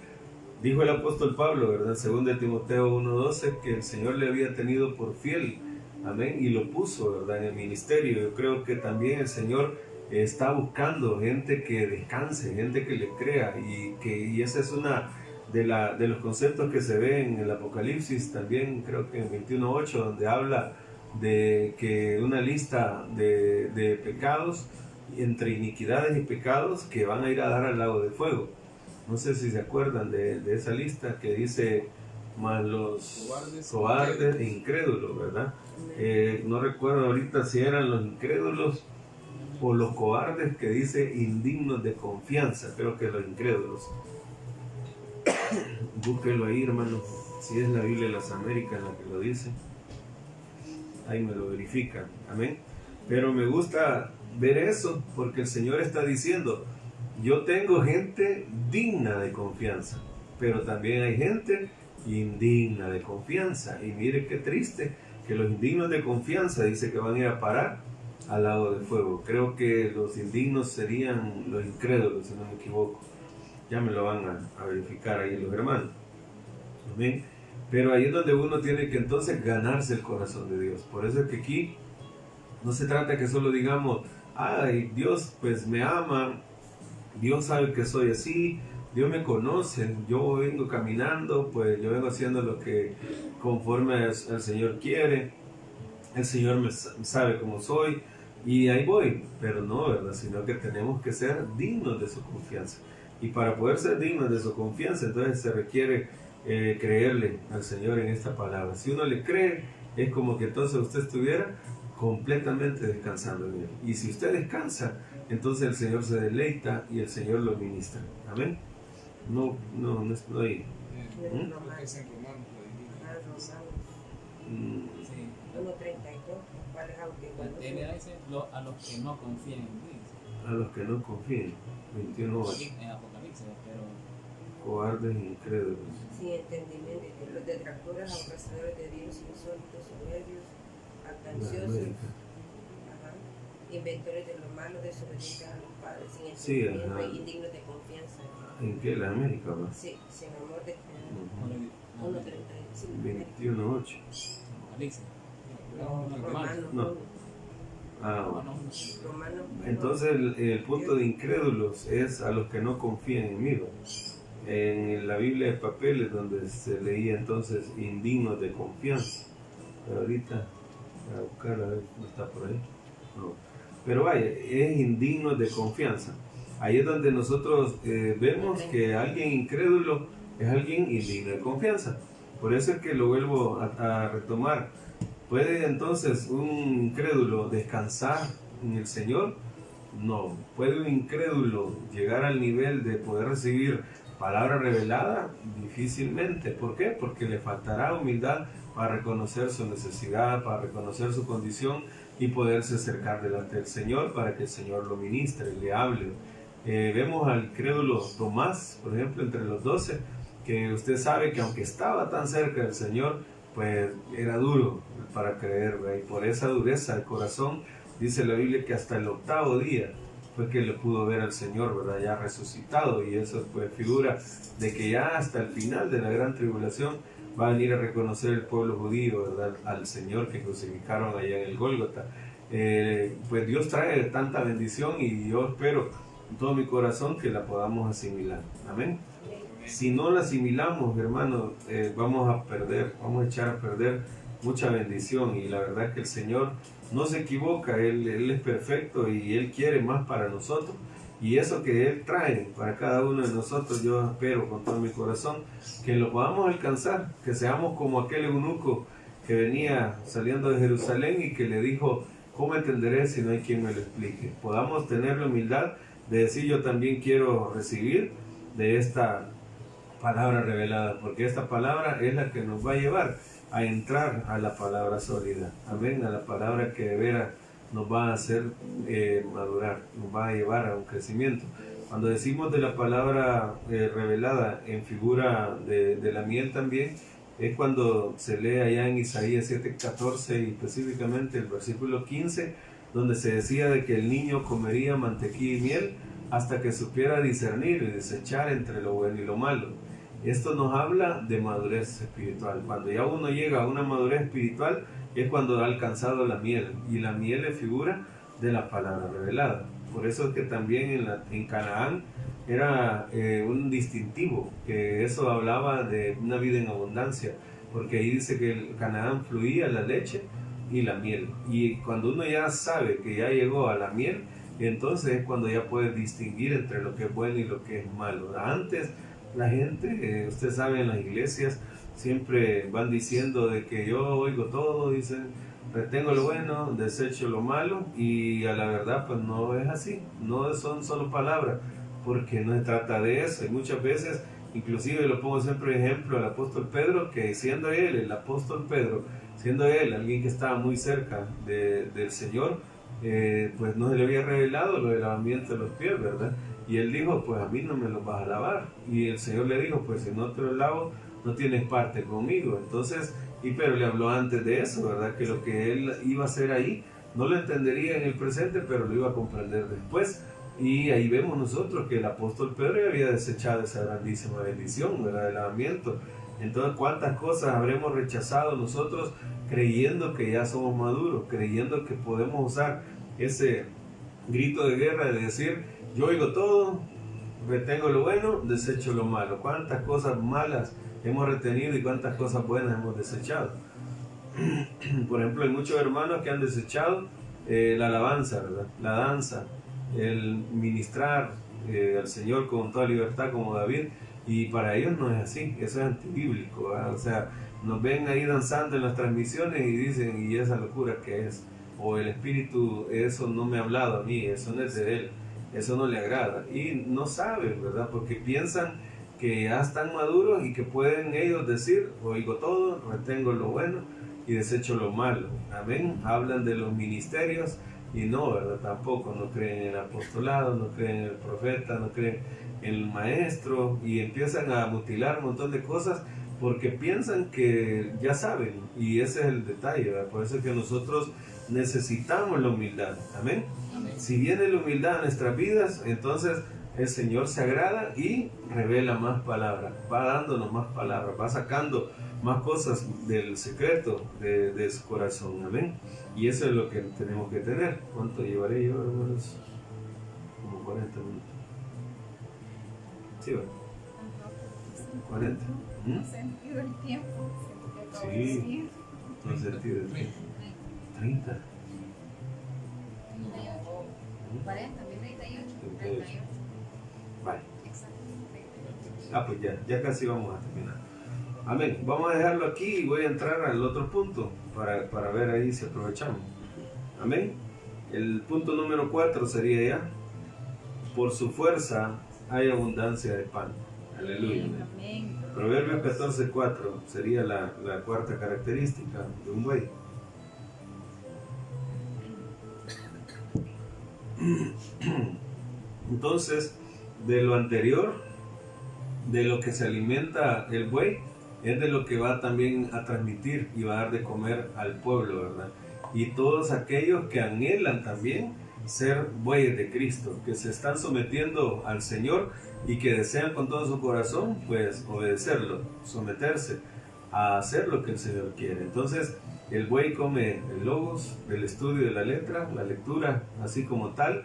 Dijo el apóstol Pablo, ¿verdad? 2 Timoteo 1:12, que el Señor le había tenido por fiel, amén, y lo puso, ¿verdad?, en el ministerio. Yo creo que también el Señor está buscando gente que descanse, gente que le crea, y esa es una de los conceptos que se ve en el Apocalipsis, también creo que en 21:8, donde habla de que una lista de pecados, entre iniquidades y pecados, que van a ir a dar al lago de fuego. No sé si se acuerdan de esa lista que dice: más los cobardes e incrédulos, ¿verdad? No recuerdo ahorita si eran los incrédulos o los cobardes, que dice indignos de confianza. Creo que los incrédulos. Búsquelo ahí, hermano, si es la Biblia de las Américas la que lo dice, ahí me lo verifican. Amén. Pero me gusta ver eso, porque el Señor está diciendo: yo tengo gente digna de confianza, pero también hay gente indigna de confianza. Y mire qué triste que los indignos de confianza dice que van a ir a parar al lago de fuego. Creo que los indignos serían los incrédulos, si no me equivoco. Ya me lo van a verificar ahí los hermanos. Amén. Pero ahí es donde uno tiene que entonces ganarse el corazón de Dios. Por eso es que aquí no se trata que solo digamos: ay, Dios pues me ama, Dios sabe que soy así, Dios me conoce, yo vengo caminando, pues yo vengo haciendo lo que conforme al Señor quiere, el Señor me sabe cómo soy y ahí voy. Pero no, ¿verdad? Sino que tenemos que ser dignos de su confianza. Y para poder ser dignos de su confianza, entonces se requiere creerle al Señor en esta palabra. Si uno le cree, es como que entonces usted estuviera completamente descansando en Él. Y si usted descansa, entonces el Señor se deleita y el Señor lo ministra. Amén. No hay. Es en Romanos, Sí. 1:32, ¿cuál es a los que no confían en ti. A los que no confíen. 21:8. En Apocalipsis, pero Cobardes e incrédulos. sin entendimiento, los detractores, aborrecedores de Dios, insólitos, soberbios, altanciosos, inventores de lo malo, desobedientes a los padres, sin entendimiento, sí, indignos de confianza. ¿En qué? ¿La América? ¿Va? Sí, sin amor de 21:8. Apocalipsis. Romanos No. 1. Romanos 1. Entonces el punto de incrédulos es a los que no confían en mí. En la Biblia de papeles donde se leía entonces indignos de confianza. Pero ahorita voy a buscar a ver, no está por ahí. No. Pero vaya, es indignos de confianza. Ahí es donde nosotros vemos que alguien incrédulo es alguien indigno de confianza. Por eso es que lo vuelvo a retomar. ¿Puede entonces un incrédulo descansar en el Señor? No. ¿Puede un incrédulo llegar al nivel de poder recibir palabra revelada? Difícilmente. ¿Por qué? Porque le faltará humildad para reconocer su necesidad, para reconocer su condición y poderse acercar delante del Señor para que el Señor lo ministre, le hable. Vemos al incrédulo Tomás, por ejemplo, entre los 12, que usted sabe que aunque estaba tan cerca del Señor, pues era duro para creer, ¿verdad? Y por esa dureza del corazón Dice la Biblia que hasta el 8º día fue que le pudo ver al Señor, ¿verdad? Ya resucitado, y eso pues figura de que ya hasta el final de la gran tribulación va a venir a reconocer el pueblo judío, ¿verdad? Al Señor que crucificaron allá en el Gólgota. Pues Dios trae tanta bendición y yo espero en todo mi corazón que la podamos asimilar. Amén. Si no la asimilamos, hermanos, vamos a perder, vamos a echar a perder mucha bendición, y la verdad es que el Señor no se equivoca, Él es perfecto y Él quiere más para nosotros, y eso que Él trae para cada uno de nosotros, yo espero con todo mi corazón que lo podamos alcanzar, que seamos como aquel eunuco que venía saliendo de Jerusalén y que le dijo: ¿cómo entenderé si no hay quien me lo explique? Podamos tener la humildad de decir: yo también quiero recibir de esta palabra revelada, porque esta palabra es la que nos va a llevar a entrar a la palabra sólida, amén, a la palabra que de veras nos va a hacer madurar, nos va a llevar a un crecimiento. Cuando decimos de la palabra revelada en figura de la miel también, es cuando se lee allá en Isaías 7:14 y específicamente el versículo 15, donde se decía de que el niño comería mantequilla y miel hasta que supiera discernir y desechar entre lo bueno y lo malo. Esto nos habla de madurez espiritual. Cuando ya uno llega a una madurez espiritual es cuando ha alcanzado la miel, y la miel es figura de la palabra revelada. Por eso es que también en Canaán era un distintivo, que eso hablaba de una vida en abundancia, porque ahí dice que en Canaán fluía la leche y la miel, y cuando uno ya sabe que ya llegó a la miel, entonces es cuando ya puede distinguir entre lo que es bueno y lo que es malo. Antes la gente, usted sabe, en las iglesias siempre van diciendo de que yo oigo todo, dicen, retengo lo bueno, desecho lo malo, y a la verdad pues no es así, no son solo palabras, porque no se trata de eso. Y muchas veces, inclusive lo pongo siempre de ejemplo al apóstol Pedro, que siendo él, el apóstol Pedro, siendo él alguien que estaba muy cerca del Señor, pues no se le había revelado lo del lavamiento de los pies, ¿verdad? Y él dijo: pues a mí no me los vas a lavar. Y el Señor le dijo: pues si no te los lavo, no tienes parte conmigo. Entonces, pero le habló antes de eso, ¿verdad? Que lo que él iba a hacer ahí, no lo entendería en el presente, pero lo iba a comprender después. Y ahí vemos nosotros que el apóstol Pedro había desechado esa grandísima bendición, ¿verdad? Del lavamiento. Entonces, ¿cuántas cosas habremos rechazado nosotros creyendo que ya somos maduros, creyendo que podemos usar ese grito de guerra de decir: yo oigo todo, retengo lo bueno, desecho lo malo? ¿Cuántas cosas malas hemos retenido y cuántas cosas buenas hemos desechado? Por ejemplo, hay muchos hermanos que han desechado la alabanza, ¿verdad? La danza, el ministrar al Señor con toda libertad como David, y para ellos no es así, eso es antibíblico, ¿verdad? O sea, nos ven ahí danzando en las transmisiones y dicen: ¿y esa locura qué es? O el Espíritu, eso no me ha hablado a mí, eso no es de Él, eso no le agrada. Y no saben, ¿verdad? Porque piensan que ya están maduros y que pueden ellos decir: oigo todo, retengo lo bueno y desecho lo malo. Amén. Hablan de los ministerios y no, ¿verdad? Tampoco, no creen en el apostolado, no creen en el profeta, no creen en el maestro, y empiezan a mutilar un montón de cosas porque piensan que ya saben, y ese es el detalle, ¿verdad? Por eso es que nosotros necesitamos la humildad. Amén. Si viene la humildad a nuestras vidas, entonces el Señor se agrada y revela más palabras, va dándonos más palabras, va sacando más cosas del secreto de su corazón. Amén. Y eso es lo que tenemos que tener. ¿Cuánto llevaré yo, hermanos? Como 40 minutos. ¿Sí, bueno? 40. No he sentido el tiempo. Sí, no he sentido el tiempo. 30. 40, 38, 38. Vale. Exacto. Pues ya casi vamos a terminar. Amén. Vamos a dejarlo aquí y voy a entrar al otro punto para ver ahí si aprovechamos. Amén. El punto número 4 sería ya: por su fuerza hay abundancia de pan. Aleluya. Amén. Proverbios 14:4 sería la cuarta característica de un buey. Entonces, de lo anterior, de lo que se alimenta el buey, es de lo que va también a transmitir y va a dar de comer al pueblo, ¿verdad? y todos aquellos que anhelan también ser bueyes de Cristo, que se están sometiendo al Señor y que desean con todo su corazón pues obedecerlo, someterse a hacer lo que el Señor quiere. Entonces el buey come el logos, el estudio de la letra, la lectura así como tal.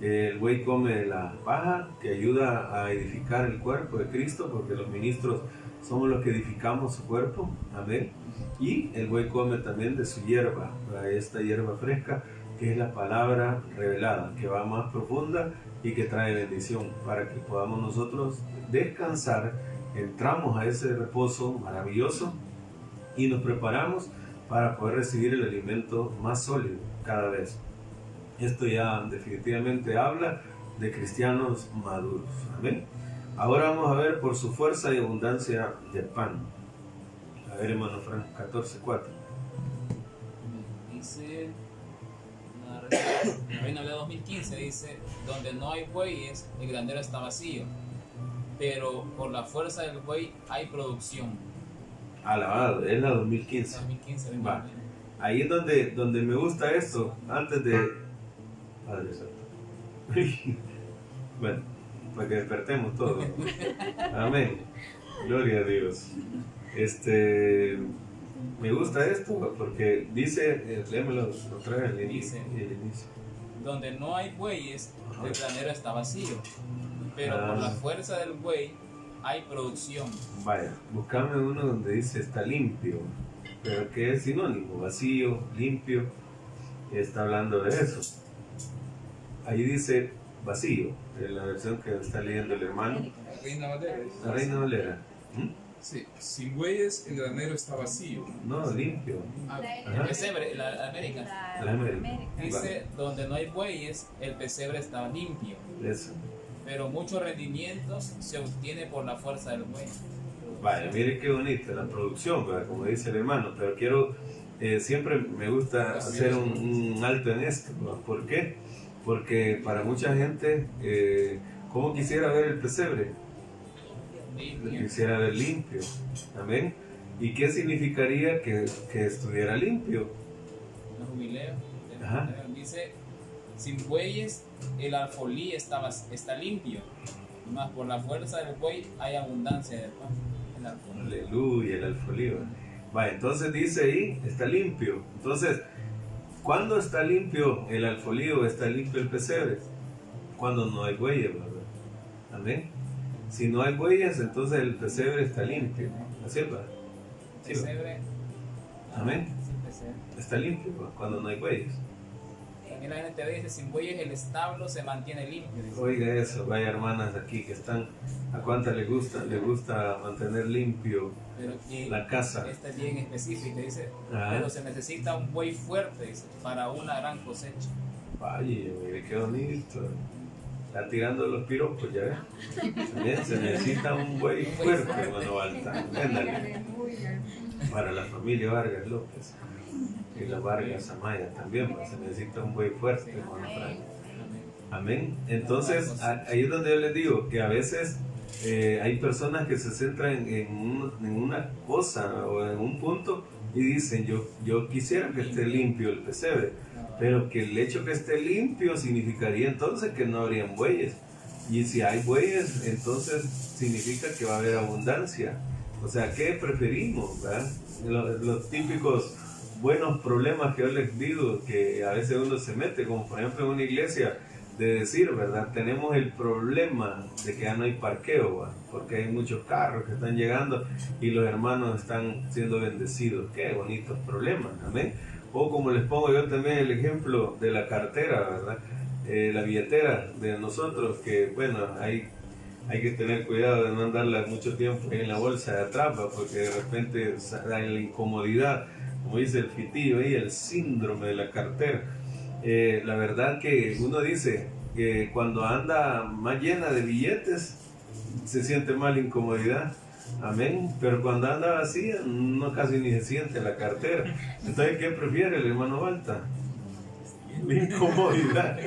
El buey come la paja que ayuda a edificar el cuerpo de Cristo, porque los ministros somos los que edificamos su cuerpo, amén. Y el buey come también de su hierba, esta hierba fresca, que es la palabra revelada, que va más profunda y que trae bendición, para que podamos nosotros descansar. Entramos a ese reposo maravilloso y nos preparamos para poder recibir el alimento más sólido cada vez. Esto ya definitivamente habla de cristianos maduros. Amén. Ahora vamos a ver por su fuerza y abundancia de pan. A ver, hermano Frank, 14:4. Dice, la Reina Valera 2015 dice, donde no hay bueyes, el granero está vacío, pero por la fuerza del buey hay producción. Alabado, es la 2015. 2015, Va. Ahí es donde me gusta esto, antes de... Padre Santo. Bueno, para que despertemos todos. Amén. Gloria a Dios. Me gusta esto porque dice, léemelo otra vez, el inicio. Donde no hay bueyes, el granero está vacío, pero por la fuerza del buey hay producción. Vaya, buscame uno donde dice está limpio, pero que es sinónimo, vacío, limpio, está hablando de eso. Ahí dice vacío, en la versión que está leyendo el hermano. Reina Valera. La Reina Valera. Sí, sin bueyes el granero está vacío. No, limpio. El pesebre, la América. La América. Dice, donde no hay bueyes, el pesebre está limpio, Eso. pero mucho rendimiento se obtiene por la fuerza del buey. Vaya, mire qué bonita la producción, ¿verdad? Como dice el hermano, pero quiero, siempre me gusta hacer un alto en esto, ¿no? ¿Por qué? Porque para mucha gente, ¿cómo quisiera ver el pesebre? Limpio. Quisiera ver limpio, amén. ¿Y qué significaría que estuviera limpio? Los jubileos. Ajá. Dice, sin bueyes el alfolí está limpio, mas por la fuerza del buey hay abundancia de pan. El alfolí. Aleluya, el alfolí. Vaya, entonces dice ahí, está limpio. Entonces, ¿cuándo está limpio el alfolí o está limpio el pesebre? Cuando no hay bueyes, ¿verdad? Amén. Si no hay bueyes, entonces el pesebre está limpio. ¿Así es, verdad? Sí, ¿verdad? Pesebre. Amén. Sí, pesebre. Está limpio, ¿verdad? Cuando no hay bueyes. También la NTV dice, sin bueyes el establo se mantiene limpio. Dice. Oiga eso, vaya hermanas aquí que están, ¿a cuántas les gusta mantener limpio Pero que la casa? esta es bien específica, dice, Ajá. pero se necesita un buey fuerte, dice, para una gran cosecha. Vaya, mire qué bonito. Está tirando los piropos, ya ves. También se necesita un buey fuerte, hermano Balta. Véndale. Para la familia Vargas López. Y la Vargas Amaya también, pues, se necesita un buey fuerte, hermano Frank. Amén. Entonces, ahí es donde yo les digo que a veces hay personas que se centran en una cosa o en un punto y dicen, yo quisiera que esté limpio el pesebre, pero que el hecho que esté limpio significaría entonces que no habrían bueyes. Y si hay bueyes, entonces significa que va a haber abundancia. O sea, ¿qué preferimos, verdad? Los típicos buenos problemas que yo les digo, que a veces uno se mete, como por ejemplo en una iglesia, de decir, ¿verdad? Tenemos el problema de que ya no hay parqueo, ¿verdad? Porque hay muchos carros que están llegando y los hermanos están siendo bendecidos. Qué bonitos problemas, amén. O como les pongo yo también el ejemplo de la cartera, ¿verdad? La billetera de nosotros, que bueno, hay que tener cuidado de no andarla mucho tiempo en la bolsa de atrás, porque de repente hay la incomodidad, como dice el fitillo ahí, el síndrome de la cartera. La verdad que uno dice que cuando anda más llena de billetes se siente más la incomodidad, amén, pero cuando anda vacía no casi ni se siente la cartera. Entonces, ¿qué prefiere el hermano Balta? La incomodidad.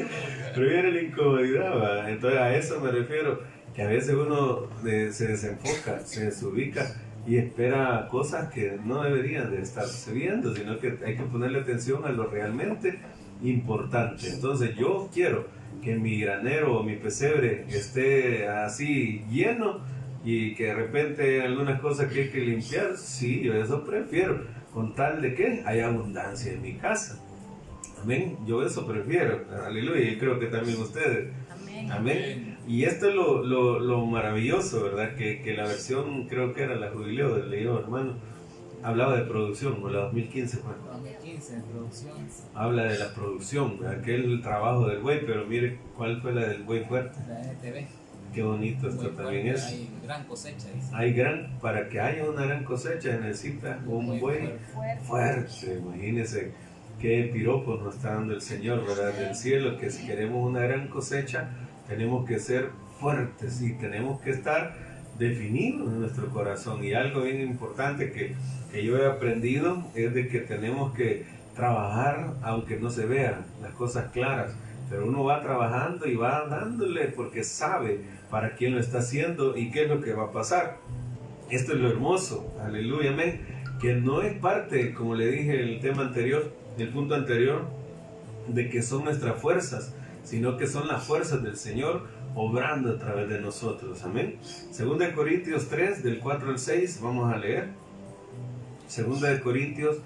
Prefiere la incomodidad, ¿va? Entonces a eso me refiero, que a veces uno se desenfoca, se desubica y espera cosas que no deberían de estar sucediendo, sino que hay que ponerle atención a lo realmente importante. Entonces yo quiero que mi granero o mi pesebre esté así lleno y que de repente algunas cosas que hay que limpiar, sí, yo eso prefiero, con tal de que haya abundancia en mi casa. Amén, yo eso prefiero, aleluya, y creo que también ustedes. Amén. Amén. Y esto es lo maravilloso, ¿verdad? Que la versión, creo que era la Jubileo del Leído, hermano, hablaba de producción, o la 2015 fue. 2015, producción. Habla de la producción, ¿verdad? Que es el trabajo del buey, pero mire cuál fue la del buey fuerte. La NTV. Qué bonito esto Muy también fuerte, es. hay gran cosecha, dice. Para que haya una gran cosecha necesita un Muy buey fuerte. Imagínense qué piropos nos está dando el Señor, ¿verdad? Del cielo, que si queremos una gran cosecha, tenemos que ser fuertes y tenemos que estar definidos en nuestro corazón. Y algo bien importante que yo he aprendido es de que tenemos que trabajar aunque no se vean las cosas claras, pero uno va trabajando y va dándole porque sabe para quién lo está haciendo y qué es lo que va a pasar. Esto es lo hermoso, aleluya, amén, que no es parte, como le dije en el tema anterior, el punto anterior, de que son nuestras fuerzas, sino que son las fuerzas del Señor obrando a través de nosotros, amén. Segunda de Corintios 3, del 4 al 6, vamos a leer. Segunda de Corintios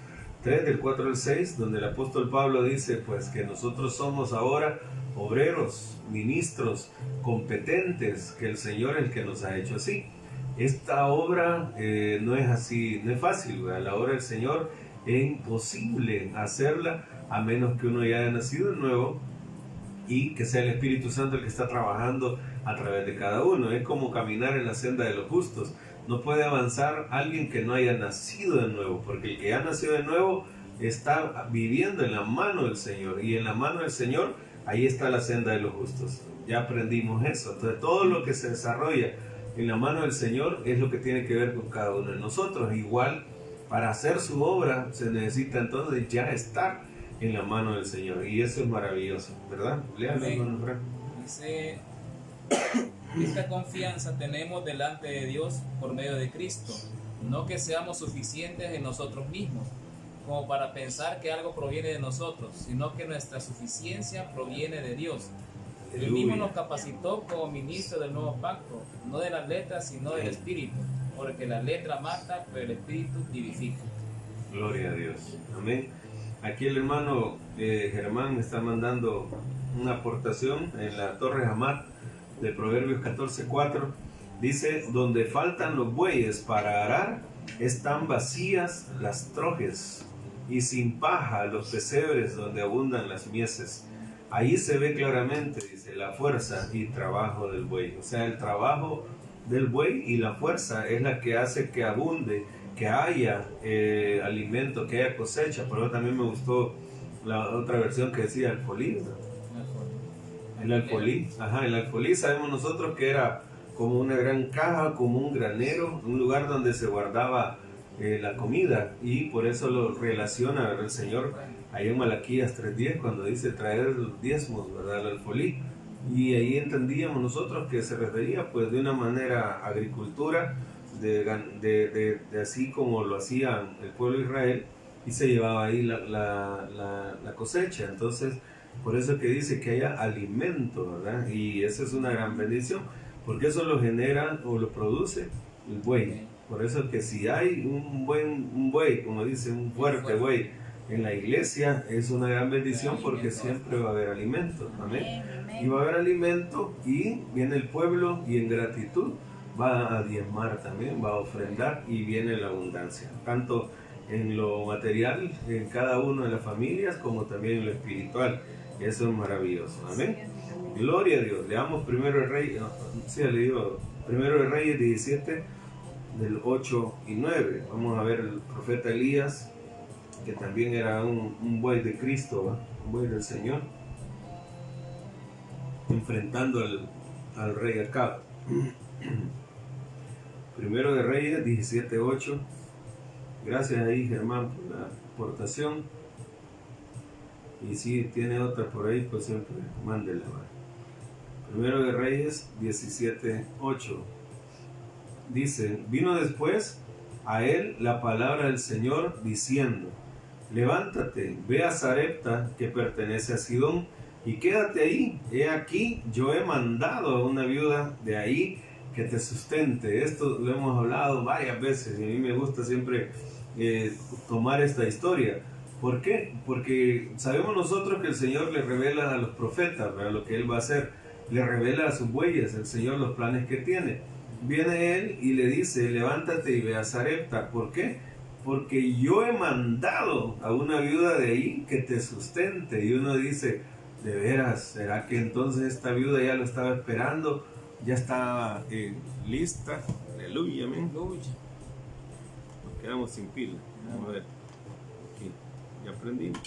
3, del 4 al 6, donde el apóstol Pablo dice, pues que nosotros somos ahora obreros, ministros, competentes, que el Señor es el que nos ha hecho así. Esta obra no es así, no es fácil, ¿verdad? La obra del Señor es imposible hacerla a menos que uno ya haya nacido de nuevo y que sea el Espíritu Santo el que está trabajando a través de cada uno. Es como caminar en la senda de los justos. No puede avanzar alguien que no haya nacido de nuevo, porque el que ha nacido de nuevo está viviendo en la mano del Señor, y en la mano del Señor ahí está la senda de los justos. Ya aprendimos eso. Entonces todo lo que se desarrolla en la mano del Señor es lo que tiene que ver con cada uno de nosotros. Igual, para hacer su obra se necesita entonces ya estar en la mano del Señor, y eso es maravilloso, ¿verdad? Léame, hermano Frank. Dice, esta confianza tenemos delante de Dios por medio de Cristo, no que seamos suficientes en nosotros mismos, como para pensar que algo proviene de nosotros, sino que nuestra suficiencia proviene de Dios. Él mismo nos capacitó como ministros del nuevo pacto, no de las letras, sino del Espíritu, porque la letra mata, pero el Espíritu vivifica. Gloria a Dios. Amén. Aquí el hermano Germán me está mandando una aportación en la Torre Hamat de Proverbios 14:4. Dice, donde faltan los bueyes para arar, están vacías las trojes, y sin paja los pesebres donde abundan las mieses. Ahí se ve claramente, dice, la fuerza y trabajo del buey. O sea, el trabajo del buey y la fuerza es la que hace que abunde, que haya alimento, que haya cosecha. Pero también me gustó la otra versión que decía alfolí. El alfolí, el alfolí sabemos nosotros que era como una gran caja, como un granero, un lugar donde se guardaba la comida, y por eso lo relaciona el Señor ahí en Malaquías 3:10 cuando dice traer los diezmos, ¿verdad? El alfolí. Y ahí entendíamos nosotros que se refería pues de una manera agricultura, de así como lo hacía el pueblo de Israel, y se llevaba ahí la cosecha. Entonces por eso que dice que haya alimento, ¿verdad? Y esa es una gran bendición, porque eso lo genera o lo produce el buey. Por eso que si hay un buey, como dice, un fuerte buey en la iglesia, es una gran bendición, porque siempre va a haber alimento. Amén. Y va a haber alimento, y viene el pueblo y en gratitud va a diezmar también, va a ofrendar, y viene la abundancia, tanto en lo material, en cada una de las familias, como también en lo espiritual. Eso es maravilloso. Amén. Gloria a Dios. Leamos Primero de Reyes, Primero de Reyes 17, del 8 y 9. Vamos a ver el profeta Elías, que también era un buey de Cristo, ¿va? Un buey del Señor, enfrentando al rey Acab. Primero de Reyes 17, 8. Gracias ahí, Germán, por la aportación. Y si tiene otra por ahí, pues siempre mándela. Primero de Reyes 17:8. Dice, vino después a él la palabra del Señor diciendo: levántate, ve a Sarepta, que pertenece a Sidón, y quédate ahí. He aquí, yo he mandado a una viuda de ahí que te sustente. Esto lo hemos hablado varias veces y a mí me gusta siempre tomar esta historia. ¿Por qué? Porque sabemos nosotros que el Señor le revela a los profetas, ¿verdad?, lo que Él va a hacer. Le revela a sus huellas, el Señor, los planes que tiene. Viene Él y le dice: levántate y ve a Sarepta. ¿Por qué? Porque yo he mandado a una viuda de ahí que te sustente. Y uno dice: de veras, ¿será que entonces esta viuda ya lo estaba esperando? Ya estaba lista. Aleluya, amén. Nos quedamos sin pila. Vamos a ver. Aquí, ya aprendimos.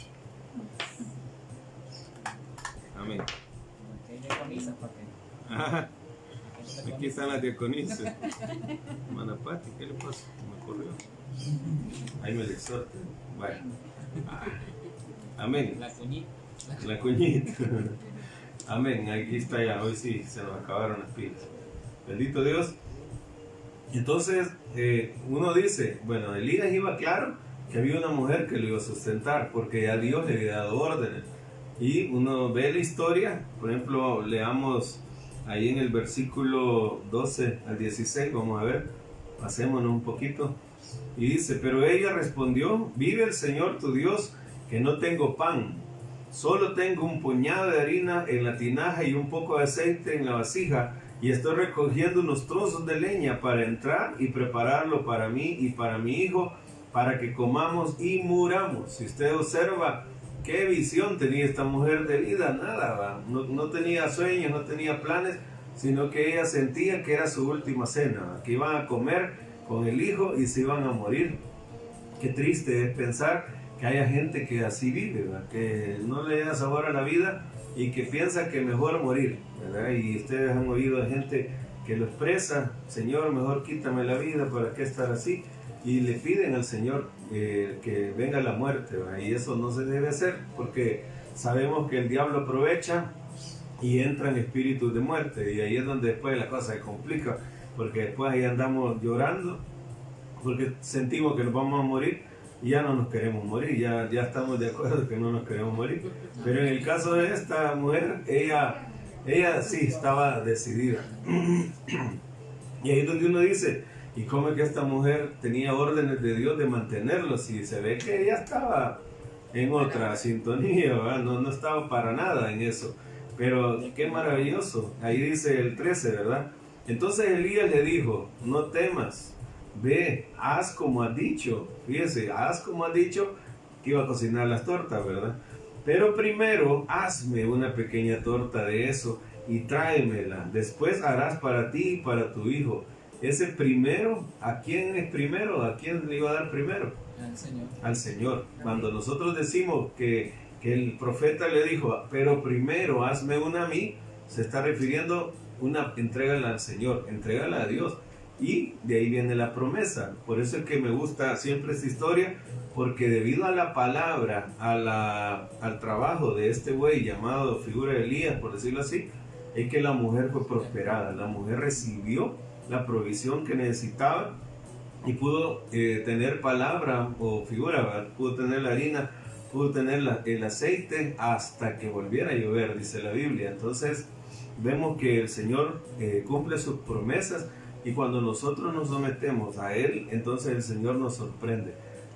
Amén. Ajá. Aquí están las diaconisas. Hermana Pati, ¿qué le pasa? Me corrió. Ahí me le exhorta. Bueno. Amén. La cuñita. Amén. Aquí está ya. Hoy sí se nos acabaron las pilas. Bendito Dios. Entonces, uno dice, bueno, Elías iba claro que había una mujer que lo iba a sustentar, porque ya Dios le había dado órdenes. Y uno ve la historia, por ejemplo, leamos ahí en el versículo 12 al 16, vamos a ver, pasémonos un poquito. Y dice: pero ella respondió: vive el Señor tu Dios, que no tengo pan, solo tengo un puñado de harina en la tinaja y un poco de aceite en la vasija, y estoy recogiendo unos trozos de leña para entrar y prepararlo para mí y para mi hijo, para que comamos y muramos. Si usted observa, ¿qué visión tenía esta mujer de vida? Nada, ¿va? No tenía sueños, no tenía planes, sino que ella sentía que era su última cena, ¿va?, que iban a comer con el hijo y se iban a morir. Qué triste es pensar que haya gente que así vive, ¿va?, que no le da sabor a la vida y que piensa que mejor morir, ¿verdad? Y ustedes han oído de gente que lo expresa: Señor, mejor quítame la vida, ¿para qué estar así? Y le piden al Señor que venga la muerte, ¿verdad? Y eso no se debe hacer, porque sabemos que el diablo aprovecha y entra en espíritus de muerte, y ahí es donde después la cosa se complica, porque después ahí andamos llorando porque sentimos que nos vamos a morir y ya no nos queremos morir, ya estamos de acuerdo que no nos queremos morir. Pero en el caso de esta mujer, ella sí estaba decidida. Y ahí es donde uno dice: ¿y cómo es que esta mujer tenía órdenes de Dios de mantenerlos? Y se ve que ella estaba en otra sintonía, ¿verdad? No estaba para nada en eso. Pero qué maravilloso. Ahí dice el 13, ¿verdad? Entonces Elías le dijo: no temas, ve, haz como has dicho. Fíjese, haz como has dicho, que iba a cocinar las tortas, ¿verdad? Pero primero hazme una pequeña torta de eso y tráemela. Después harás para ti y para tu hijo. Ese primero, ¿a quién es primero? ¿A quién le iba a dar primero? Al Señor. Al Señor. Cuando nosotros decimos que el profeta le dijo: pero primero hazme una a mí, se está refiriendo entrégala al Señor, entrégala a Dios. Y de ahí viene la promesa. Por eso es que me gusta siempre esta historia, porque debido a la palabra, al trabajo de este güey llamado figura de Elías, por decirlo así, es que la mujer fue prosperada. La mujer recibió la provisión que necesitaba y pudo tener palabra o figura, ¿verdad? Pudo tener la harina, pudo tener el aceite hasta que volviera a llover, dice la Biblia. Entonces vemos que el Señor cumple sus promesas, y cuando nosotros nos sometemos a Él, entonces el Señor nos sorprende.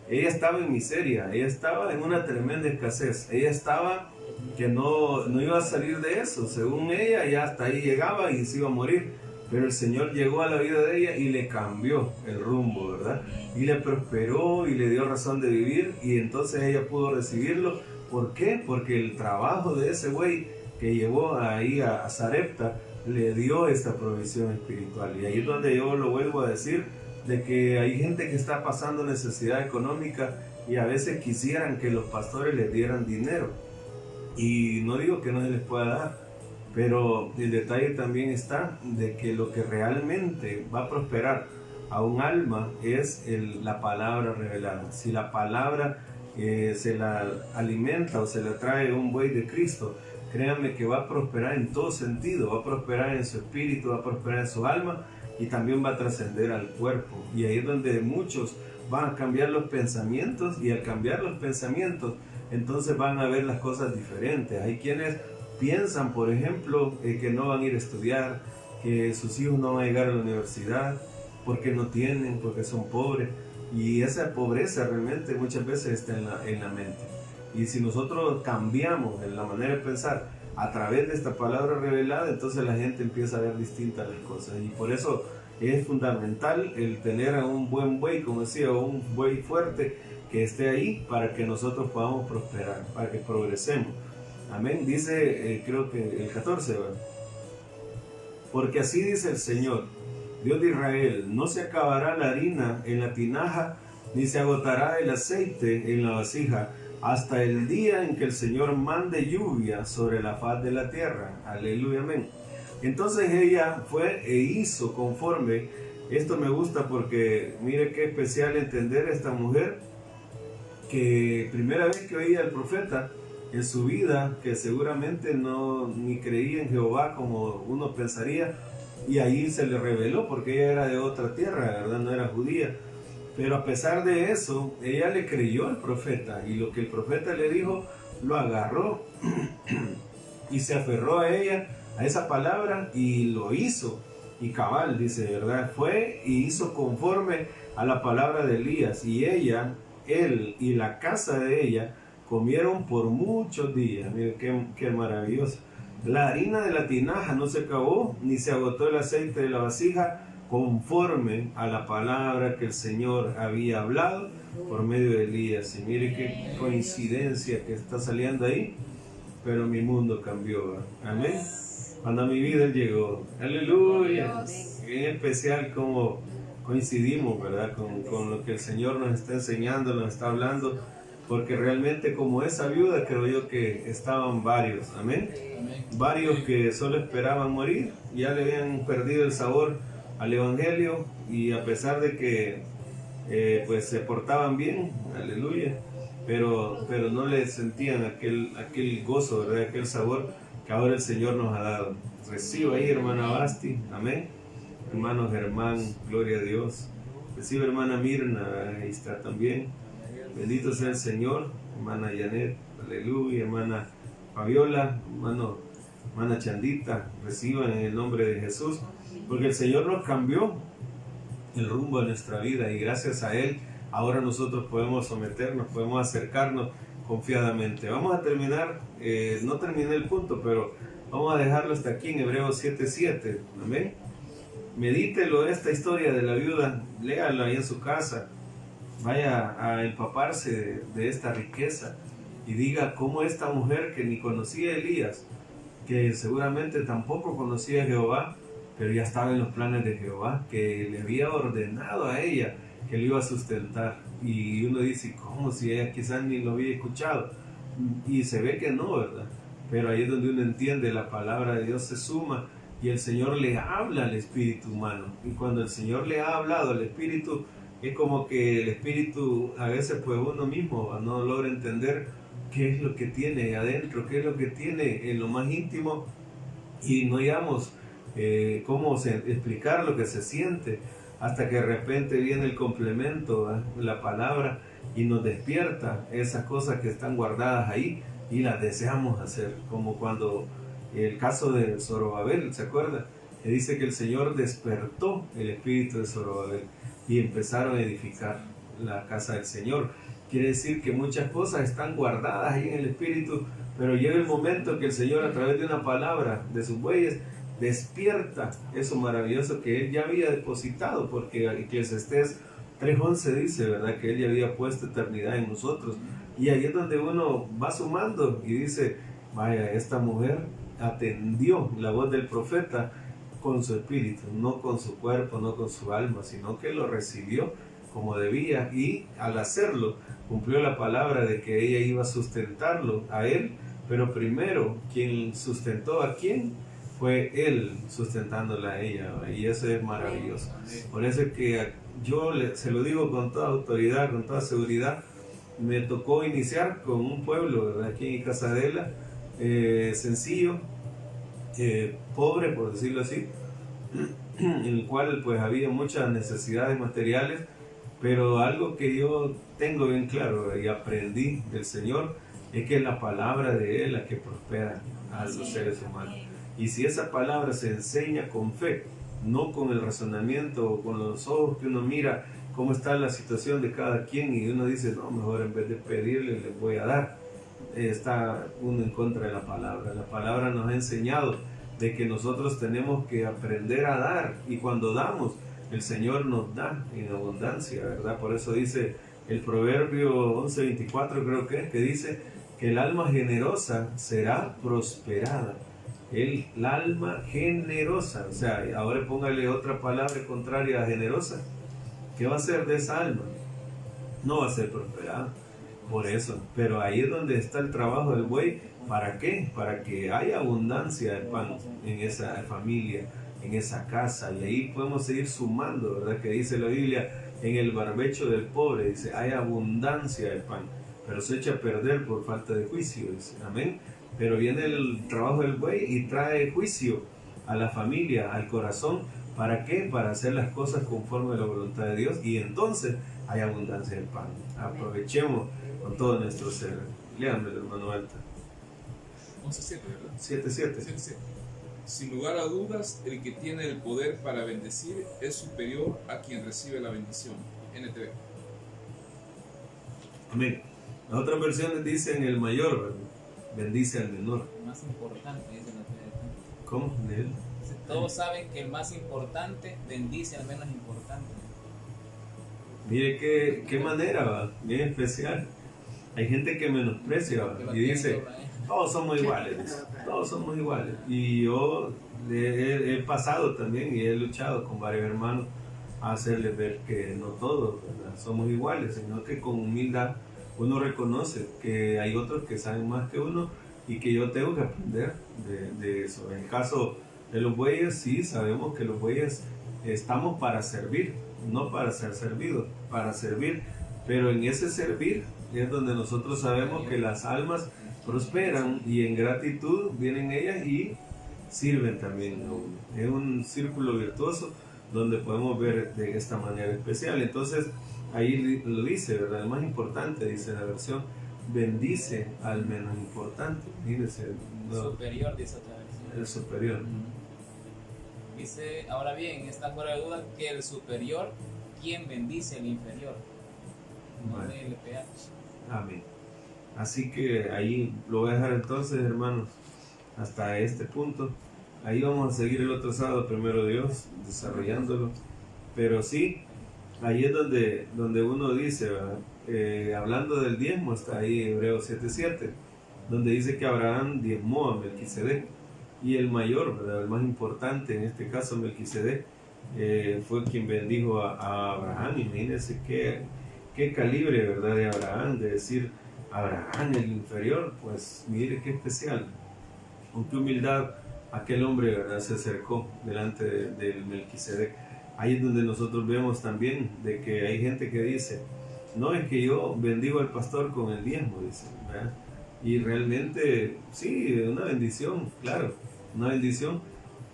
Ella estaba en miseria, ella estaba en una tremenda escasez, ella estaba que no iba a salir de eso. Según ella, ya hasta ahí llegaba y se iba a morir. Pero el Señor llegó a la vida de ella y le cambió el rumbo, ¿verdad? Y le prosperó y le dio razón de vivir, y entonces ella pudo recibirlo. ¿Por qué? Porque el trabajo de ese güey que llevó ahí a Sarepta le dio esta provisión espiritual. Y ahí es donde yo lo vuelvo a decir, de que hay gente que está pasando necesidad económica y a veces quisieran que los pastores les dieran dinero. Y no digo que no se les pueda dar, pero el detalle también está de que lo que realmente va a prosperar a un alma es la palabra revelada. Si la palabra se la alimenta o se la trae un buey de Cristo, créanme que va a prosperar en todo sentido. Va a prosperar en su espíritu, va a prosperar en su alma, y también va a trascender al cuerpo. Y ahí es donde muchos van a cambiar los pensamientos, y al cambiar los pensamientos, entonces van a ver las cosas diferentes. Hay quienes piensan, por ejemplo, que no van a ir a estudiar, que sus hijos no van a llegar a la universidad, porque no tienen, porque son pobres. Y esa pobreza realmente muchas veces está en la mente. Y si nosotros cambiamos en la manera de pensar a través de esta palabra revelada, entonces la gente empieza a ver distintas las cosas. Y por eso es fundamental el tener a un buen buey, como decía, un buey fuerte que esté ahí para que nosotros podamos prosperar, para que progresemos. Amén. Dice, creo que el 14, ¿verdad? Porque así dice el Señor, Dios de Israel: no se acabará la harina en la tinaja, ni se agotará el aceite en la vasija, hasta el día en que el Señor mande lluvia sobre la faz de la tierra. Aleluya, amén. Entonces ella fue e hizo conforme. Esto me gusta porque mire qué especial entender esta mujer, que primera vez que oía al profeta en su vida, que seguramente no ni creía en Jehová como uno pensaría, y ahí se le reveló porque ella era de otra tierra, ¿verdad? No era judía. Pero a pesar de eso, ella le creyó al profeta, y lo que el profeta le dijo, lo agarró y se aferró a ella, a esa palabra, y lo hizo. Y cabal, dice, ¿verdad? Fue y hizo conforme a la palabra de Elías, y ella, él y la casa de ella comieron por muchos días. Miren qué maravilloso. La harina de la tinaja no se acabó, ni se agotó el aceite de la vasija, conforme a la palabra que el Señor había hablado por medio de Elías. Y mire qué coincidencia que está saliendo ahí, pero mi mundo cambió, ¿verdad? Amén. Cuando a mi vida Él llegó. Aleluya. En especial como coincidimos, ¿verdad? Con lo que el Señor nos está enseñando, nos está hablando, porque realmente como esa viuda creo yo que estaban varios, amén. Varios que solo esperaban morir, ya le habían perdido el sabor al Evangelio, y a pesar de que pues se portaban bien, aleluya, pero no le sentían aquel gozo, ¿verdad? Aquel sabor que ahora el Señor nos ha dado. Reciba ahí, hermana Basti, amén. Hermano Germán, gloria a Dios. Recibe, hermana Mirna, ahí está también. Bendito sea el Señor. Hermana Janet, aleluya. Hermana Fabiola, hermana Chandita, reciban en el nombre de Jesús, porque el Señor nos cambió el rumbo de nuestra vida, y gracias a Él ahora nosotros podemos someternos, podemos acercarnos confiadamente. Vamos a terminar, no terminé el punto, pero vamos a dejarlo hasta aquí en Hebreos 7:7, amén. Medítelo, esta historia de la viuda, léala ahí en su casa, vaya a empaparse de esta riqueza, y diga cómo esta mujer que ni conocía a Elías, que seguramente tampoco conocía a Jehová, pero ya estaba en los planes de Jehová, que le había ordenado a ella que le iba a sustentar. Y uno dice, ¿cómo? Si ella quizás ni lo había escuchado. Y se ve que no, ¿verdad? Pero ahí es donde uno entiende, la palabra de Dios se suma, y el Señor le habla al espíritu humano. Y cuando el Señor le ha hablado al espíritu, es como que el espíritu, a veces pues uno mismo no logra entender qué es lo que tiene adentro, qué es lo que tiene en lo más íntimo, y no hallamos cómo explicar lo que se siente, hasta que de repente viene el complemento, ¿verdad? La palabra, y nos despierta esas cosas que están guardadas ahí y las deseamos hacer, como cuando el caso de Zorobabel, ¿se acuerda? Que dice que el Señor despertó el espíritu de Zorobabel y empezaron a edificar la casa del Señor. Quiere decir que muchas cosas están guardadas ahí en el espíritu, pero llega el momento que el Señor, a través de una palabra de sus bueyes, despierta eso maravilloso que Él ya había depositado, porque Eclesiastés 3:11 dice, ¿verdad?, que Él ya había puesto eternidad en nosotros. Y ahí es donde uno va sumando y dice, vaya, esta mujer atendió la voz del profeta con su espíritu, no con su cuerpo, no con su alma, sino que lo recibió como debía, y al hacerlo cumplió la palabra de que ella iba a sustentarlo a él, pero primero quien sustentó a quién fue él sustentándola a ella, y eso es maravilloso. Por eso es que yo se lo digo con toda autoridad, con toda seguridad, me tocó iniciar con un pueblo, ¿verdad?, aquí en Casadela, sencillo, pobre por decirlo así, en el cual pues había muchas necesidades materiales, pero algo que yo tengo bien claro y aprendí del Señor es que la palabra de Él es la que prospera a los seres humanos. Y si esa palabra se enseña con fe, no con el razonamiento o con los ojos que uno mira cómo está la situación de cada quien y uno dice, no, mejor en vez de pedirle, les voy a dar, está uno en contra de la palabra. La palabra nos ha enseñado de que nosotros tenemos que aprender a dar, y cuando damos, el Señor nos da en abundancia, ¿verdad? Por eso dice el Proverbio 11:24, creo que dice que el alma generosa será prosperada. El alma generosa, o sea, ahora póngale otra palabra contraria a generosa. ¿Qué va a hacer de esa alma? No va a ser prosperada. Por eso, pero ahí es donde está el trabajo del buey. ¿Para qué? Para que haya abundancia de pan en esa familia, en esa casa, y ahí podemos seguir sumando, ¿verdad? Que dice la Biblia, en el barbecho del pobre, dice, hay abundancia de pan, pero se echa a perder por falta de juicio, dice, amén. Pero viene el trabajo del buey y trae juicio a la familia, al corazón. ¿Para qué? Para hacer las cosas conforme a la voluntad de Dios, y entonces hay abundancia de pan. Aprovechemos con todo nuestro ser. Léame, hermano Alta. 11:7, ¿verdad? 7:7. 7:7. Sin lugar a dudas, el que tiene el poder para bendecir es superior a quien recibe la bendición. NTV. Amén. Las otras versiones dicen el mayor, ¿verdad? Bendice al menor. El más importante, dice la Biblia. ¿Cómo? ¿De él? Todos saben que el más importante bendice al menos importante. Mire qué manera, ¿va? Bien especial. Hay gente que menosprecia, ¿va? Y dice, todos somos iguales, dice, todos somos iguales. Y yo he pasado también y he luchado con varios hermanos a hacerles ver que no todos, ¿verdad?, somos iguales, sino que con humildad uno reconoce que hay otros que saben más que uno y que yo tengo que aprender de eso. En el caso de los bueyes, sí, sabemos que los bueyes estamos para servir, no para ser servidos, para servir, pero en ese servir es donde nosotros sabemos que las almas prosperan y en gratitud vienen ellas y sirven también a uno. Es un círculo virtuoso donde podemos ver de esta manera especial. Entonces ahí lo dice, ¿verdad? El más importante, dice la versión, bendice al menos importante. Fíjense, no, Superior, dice otra versión. el superior. Dice, ahora bien, está fuera de duda que el superior, quien bendice al inferior. No Vale. lee el PH. Amén. Así que ahí lo voy a dejar entonces, hermanos, hasta este punto. Ahí vamos a seguir el otro sábado, primero Dios, desarrollándolo. Pero sí, ahí es donde uno dice, ¿verdad? Hablando del diezmo, está ahí Hebreos 7:7, donde dice que Abraham diezmó a Melquisedec. Y el mayor, ¿verdad?, el más importante, en este caso Melquisedec, fue quien bendijo a Abraham. Imagínense qué calibre, ¿verdad?, de Abraham, de decir Abraham el inferior. Pues mire qué especial, con qué humildad aquel hombre, ¿verdad?, se acercó delante del Melquisedec. Ahí es donde nosotros vemos también de que hay gente que dice, no, es que yo bendigo al pastor con el diezmo, dice, ¿verdad? Y realmente, sí, una bendición, claro, una bendición,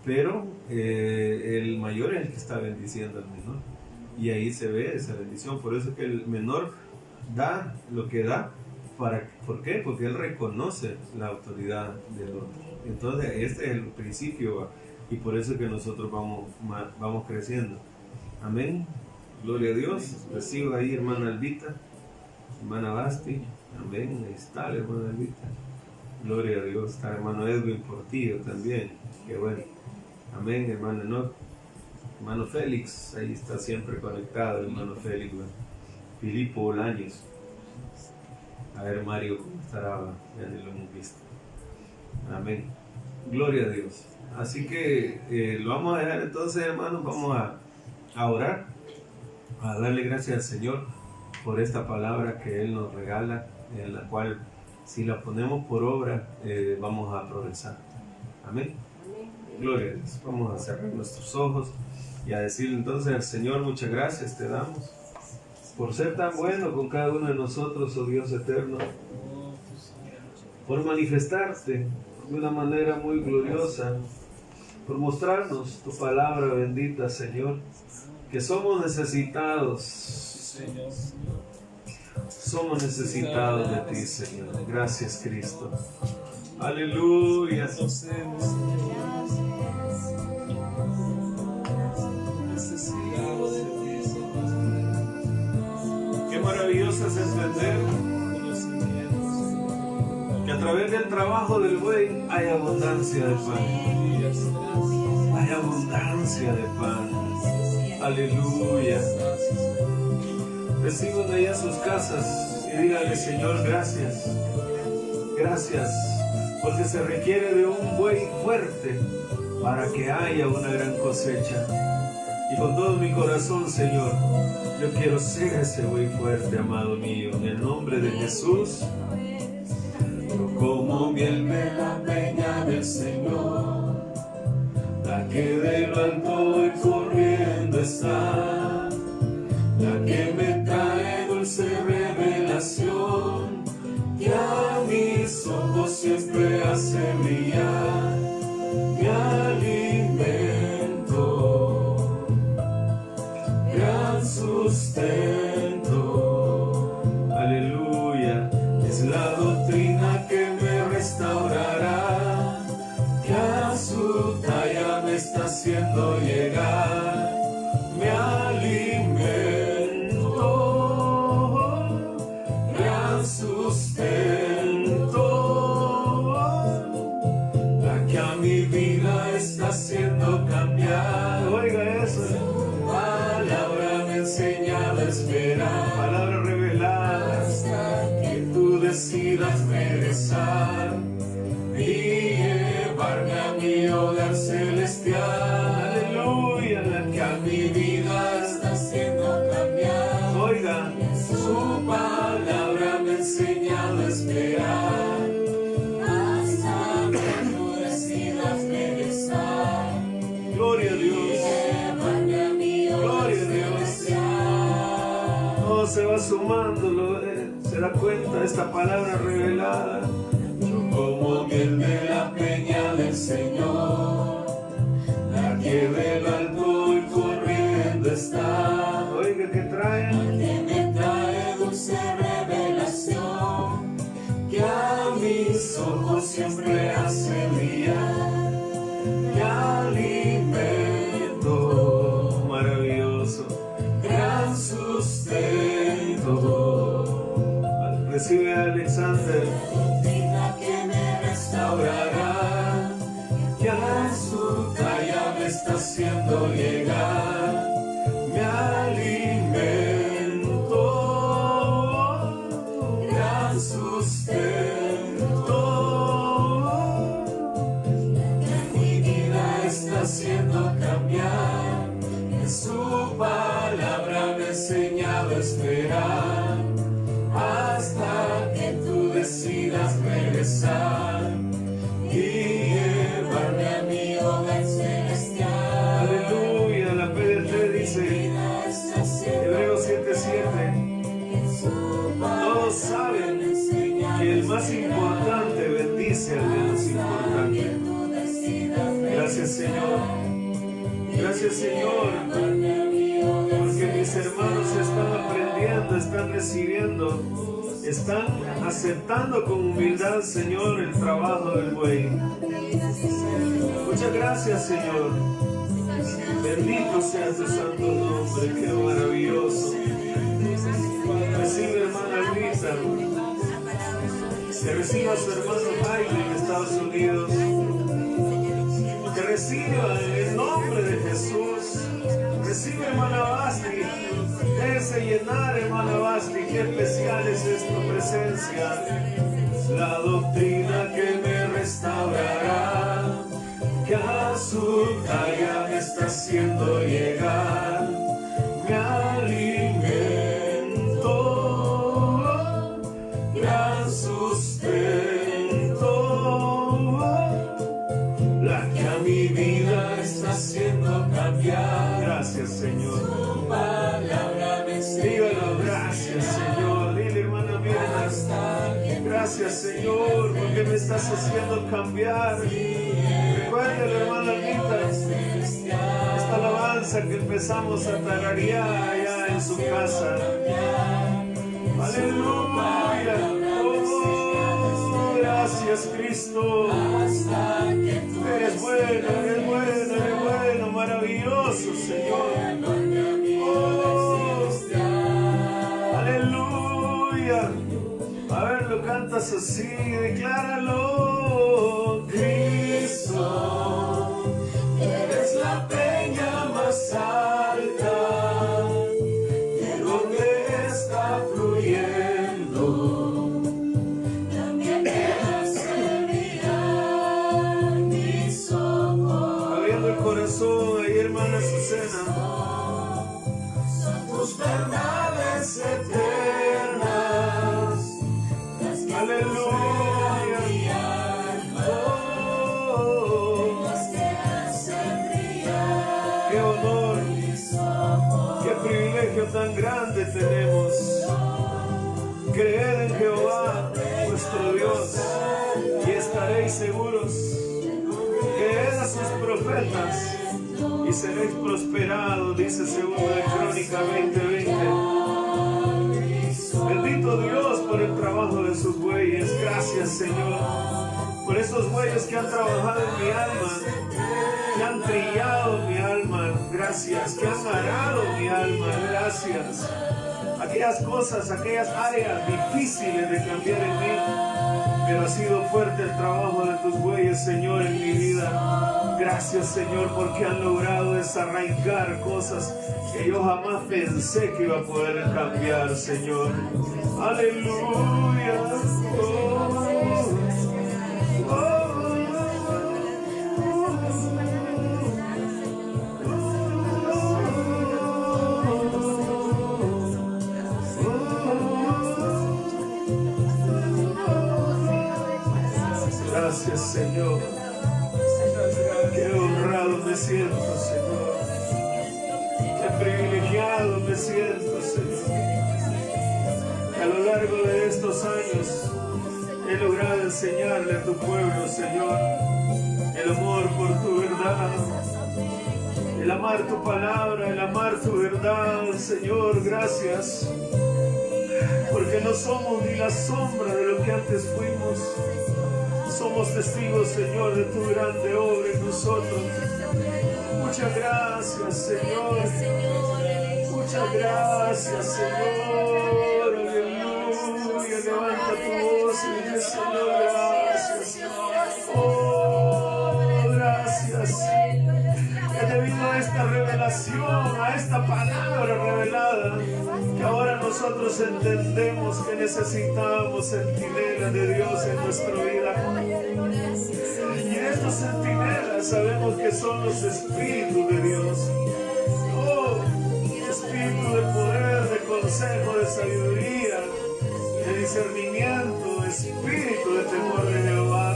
pero el mayor es el que está bendiciendo al menor. Y ahí se ve esa bendición. Por eso es que el menor da lo que da. ¿Por qué? Porque él reconoce la autoridad del otro. Entonces, este es el principio, y por eso es que nosotros vamos creciendo. Amén. Gloria a Dios. Recibo ahí, hermana Albita, hermana Basti. Amén. Ahí está la hermana Albita. Gloria a Dios. Está hermano Edwin Portillo también. Qué bueno. Amén, hermano Enoch. Hermano Félix, ahí está siempre conectado, hermano Félix. ¿No? Filipo Bolaños. A ver, Mario, ¿cómo estará? Ya ni lo hemos visto. Amén. Gloria a Dios. Así que lo vamos a dejar entonces, hermanos. Vamos a orar, a darle gracias al Señor por esta palabra que Él nos regala, en la cual, si la ponemos por obra, vamos a progresar. Amén. Gloria a Dios. Vamos a cerrar nuestros ojos y a decirle entonces al Señor, muchas gracias te damos por ser tan bueno con cada uno de nosotros, oh Dios eterno, por manifestarte de una manera muy gloriosa por mostrarnos tu palabra bendita, Señor, que somos necesitados. Señor. Somos necesitados de ti, Señor. Gracias, Cristo. Aleluya. Qué maravilloso es entender que a través del trabajo del buey hay abundancia de pan. Hay abundancia de pan. Aleluya. Reciban de allá sus casas y díganle, Señor, gracias. Gracias, porque se requiere de un buey fuerte para que haya una gran cosecha. Y con todo mi corazón, Señor, yo quiero ser ese buey fuerte, amado mío, en el nombre de Jesús. Yo como miel de la peña del Señor, la que de lo alto y corriendo está, la que me trae dulce revelación, que a mis ojos siempre hace brillar mi alimento, gran sustento. Aleluya, es la doctrina que me restaurará, que a su talla me está haciendo llegar mi alimento, gran sustento, la que a mi vida está haciendo cambiar. Oiga eso, palabra me enseña a esperar, palabra revelada, hasta que tú decidas regresar y llevarme a mi hogar celestial. Aleluya, la que a mi vida está haciendo cambiar. Oiga, su palabra me ha enseñado a esperar hasta que tú decidas regresar. Gloria a Dios. Gloria a Dios. No se va sumando, se da cuenta de esta palabra revelada. Yo como miel de la peña del Señor, la que del alto y corriendo está. Oiga, que trae, la que me trae dulce revelación, que a mis ojos siempre hace brillar mi alimento. Maravilloso, gran sustento. Recibe a Alexander, que me restaurará, que a su talla me está haciendo llegar mi alimento, gran sustento, que mi vida está haciendo cambiar, que su palabra me ha enseñado a esperar hasta que tú decidas regresar y llevarme a mi hogar celestial. Aleluya, la PDT dice, Hebreos 7:7, todos saben que el más importante bendice al menos importante. Gracias, Señor. Gracias, Señor, porque mis hermanos están aprendiendo, están recibiendo, están aceptando con humildad, Señor, el trabajo del buey. Muchas gracias, Señor. Bendito sea tu santo nombre, qué maravilloso. Recibe, hermana Rita, que reciba a su hermano Jaime en Estados Unidos, que reciba en el nombre de Jesús. Recibe, hermana Basti, déjese llenar, hermana Basti, qué especial es esta presencia. La doctrina que me restaurará, que a su talla me está haciendo llegar mi alimento, gran sustento, la que a mi vida está haciendo cambiar. Gracias, Señor. Tu palabra me dígalo, gracias, Señor. Dile, hermana Mirna, gracias, Señor, porque me estás haciendo cambiar. Recuerda compártelo, hermana Anita. Esta alabanza que empezamos a tararear allá en su casa. Aleluya. Oh, gracias, Cristo. Eres bueno, maravilloso, Señor. Oh, aleluya. A ver, lo cantas así, decláralo. Cristo, eres la peña más alta, de donde está fluyendo. También te hace brillar mis ojos. Abriendo el corazón, ahí, hermana Susana. Son tus verdades eternas. Aleluya. Oh, qué honor, qué privilegio tan grande tenemos. Creed en Jehová, vuestro Dios, y estaréis seguros. Creed a sus profetas y seréis prosperados, dice 2 de Crónicas 20:20. Bendito Dios por el trabajo de sus bueyes. Gracias, Señor, por esos bueyes que han trabajado en mi alma, que han trillado mi alma. Gracias, que han arado mi alma. Gracias. Aquellas cosas, aquellas áreas difíciles de cambiar en mí, pero ha sido fuerte el trabajo de tus bueyes, Señor, en mi vida. Gracias, Señor, porque han logrado desarraigar cosas que yo jamás pensé que iba a poder cambiar, Señor. Aleluya. Gracias, Señor. Qué honrado me siento, Señor. Qué privilegiado me siento, Señor. A lo largo de estos años he logrado enseñarle a tu pueblo, Señor, el amor por tu verdad, el amar tu palabra, el amar tu verdad, Señor. Gracias, porque no somos ni la sombra de lo que antes fuimos. Somos testigos, Señor, de tu grande obra en nosotros. Muchas gracias, Señor. Muchas gracias, Señor. Aleluya. Levanta tu voz y dile, Señor, gracias. Oh, gracias. Es debido a esta revelación, a esta palabra revelada, que ahora nosotros entendemos que necesitamos centinelas de Dios en nuestra vida. Y estos centinelas sabemos que son los espíritus de Dios. Oh, espíritu de poder, de consejo, de sabiduría, de discernimiento, espíritu de temor de Jehová.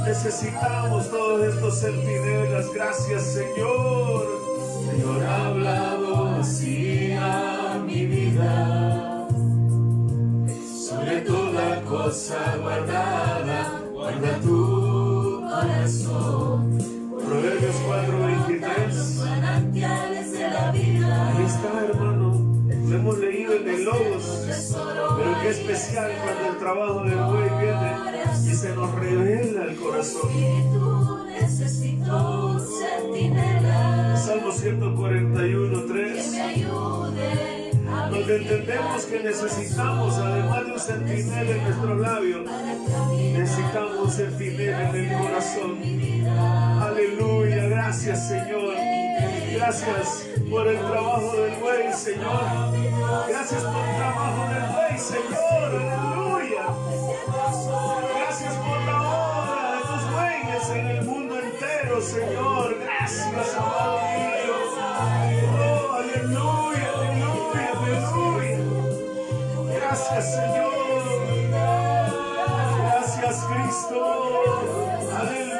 Necesitamos todos estos centinelas. Gracias, Señor. Señor, ha hablado así a mi vida, sobre toda cosa guardada, guarda tu corazón. Proverbios 4:23. Ahí está, hermano. Lo hemos leído en el Logos, pero qué especial cuando el trabajo del buey viene y se nos revela el corazón. Salmo 141:3, donde entendemos que necesitamos, además de un centinela en nuestros labios, necesitamos un centinela en el corazón. Aleluya. Gracias, Señor. Gracias por el trabajo del buey, Señor. Gracias por el trabajo del buey, Señor. Aleluya. Gracias por la obra de tus bueyes en el mundo entero, Señor. Gracias, amado mío. Oh, aleluya, aleluya, aleluya. Gracias, Señor. Gracias, Cristo. Aleluya.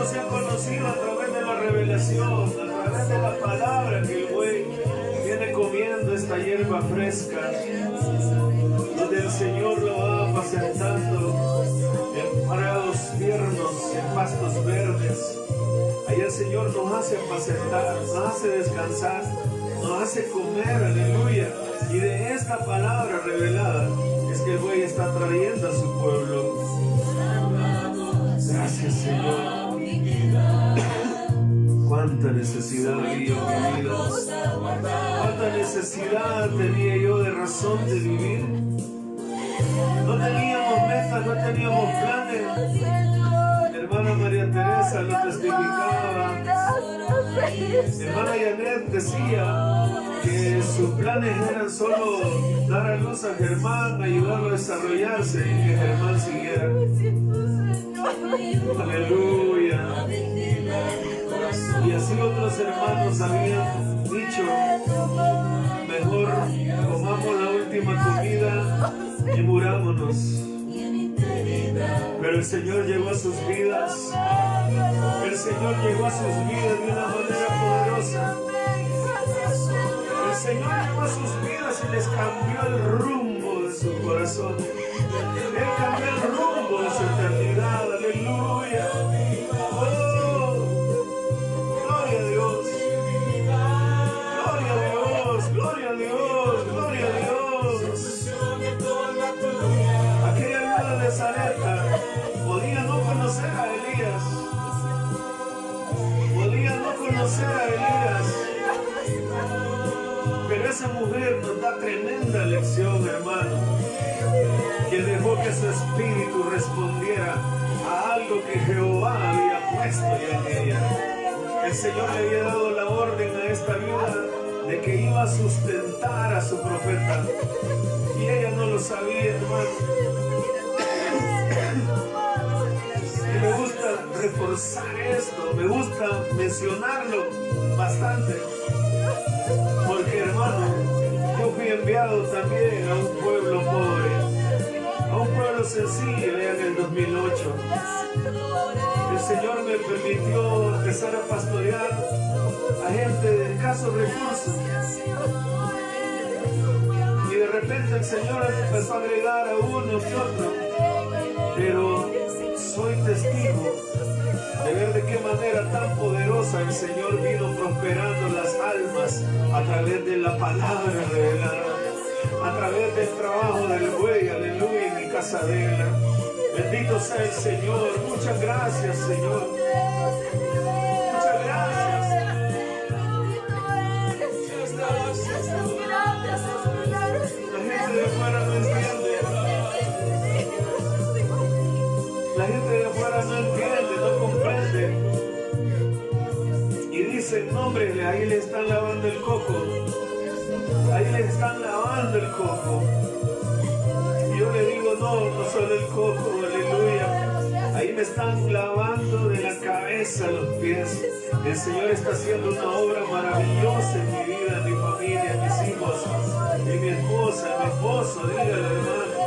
se ha conocido a través de la revelación, a través de la palabra que el buey viene comiendo esta hierba fresca, donde el Señor lo va apacentando en prados tiernos, en pastos verdes. Ahí el Señor nos hace apacentar, nos hace descansar, nos hace comer, aleluya. Y de esta palabra revelada es que el buey está trayendo a su pueblo. Gracias, Señor. Cuánta necesidad había en mi vida. Cuánta necesidad tenía yo de razón de vivir. No teníamos metas, no teníamos planes. Hermana María Teresa lo testificaba. Hermana Janet decía que sus planes eran solo dar a luz a Germán, ayudarlo a desarrollarse y que Germán siguiera. Aleluya. Y así otros hermanos habían dicho, mejor comamos la última comida y murámonos. Pero el Señor llegó a sus vidas. El Señor llegó a sus vidas de una manera poderosa. El Señor llegó a sus vidas y les cambió el rumbo de su corazón. Él cambió el rumbo de su eternidad. Aleluya. Oh, gloria a Dios. Gloria a Dios. Gloria a Dios. Gloria a Dios. Aquella viuda de Sarepta podía no conocer a Elías. Podía no conocer a Elías. Pero esa mujer nos da tremenda lección, hermano, que dejó que su espíritu respondiera a algo que Jehová había puesto ya en ella. El Señor le había dado la orden a esta viuda de que iba a sustentar a su profeta. Y ella no lo sabía, hermano. Y me gusta reforzar esto, me gusta mencionarlo bastante. Porque, hermano, yo fui enviado también a un pueblo pobre, a un pueblo sencillo allá en el 2008. El Señor me permitió empezar a pastorear a gente de escasos recursos. Y de repente el Señor empezó a agregar a uno que otro. Pero soy testigo de ver de qué manera tan poderosa el Señor vino prosperando las almas a través de la palabra revelada, a través del trabajo del buey, aleluya, en mi casa de Ela. Bendito sea el Señor. Muchas gracias, Señor. Muchas gracias. La gente de afuera no entiende. La gente de afuera no entiende, no comprende. Y dicen, no, hombre, ahí le están lavando el coco. Ahí le están lavando el coco. Y yo le digo, no, no solo el coco, aleluya. Ahí me están lavando de la cabeza a los pies. El Señor está haciendo una obra maravillosa en mi vida, en mi familia, en mis hijos, en mi esposa, en mi esposo, dígale, hermano.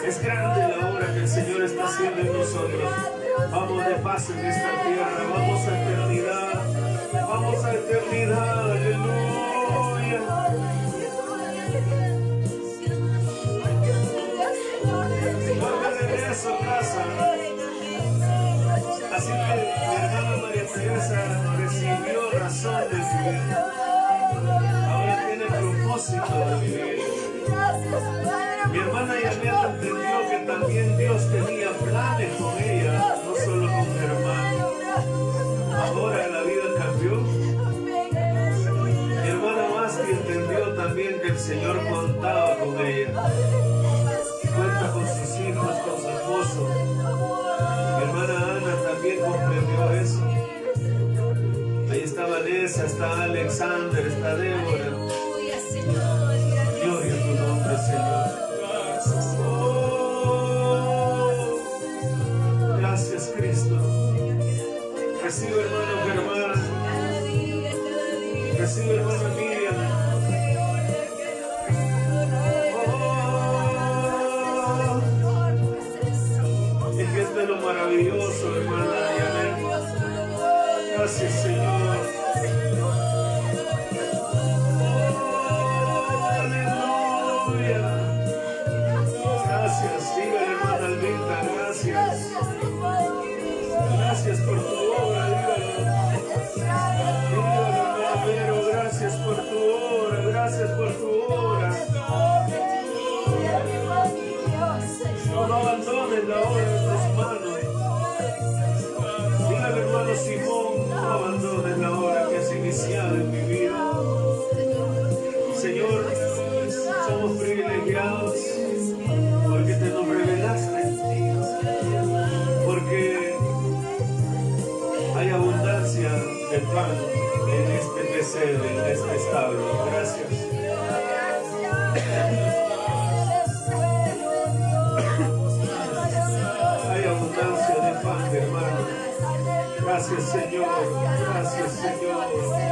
Es grande la obra que el Señor está haciendo en nosotros. Vamos de paso en esta tierra, vamos a eternidad, vamos a eternidad, aleluya. Vuelve de regreso a casa. Así que mi hermana María Teresa recibió razón de vivir. Ahora tiene propósito de vivir. Mi hermana Janet entendió que también Dios tenía planes con ella, no solo con Germán. Ahora la vida cambió. Mi hermana Basti entendió también que el Señor contaba con ella. Cuenta con sus hijos, con su esposo. Mi hermana Ana también comprendió eso. Ahí está Vanessa, está Alexander, está Débora. Gloria a tu nombre, Señor. Gracias, Cristo. Recibe, hermano Germán. Recibe, hermana Miriam. Es que esto es lo maravilloso, hermana Janet. Gracias, Señor. Aleluya. Gracias, dígale, hermana Albita, gracias. Gracias por tu obra, dígalo. Dígalo, hermano Vero, gracias por tu obra, gracias por tu obra. No abandones la obra de tus manos. Dígale, hermano Simón, no abandones la obra que has iniciado en mi vida. Señor, somos privilegiados porque te nos revelaste, porque hay abundancia de pan en este pesebre, en este establo. Gracias. Hay abundancia de pan, hermano. Gracias, Señor. Gracias, Señor.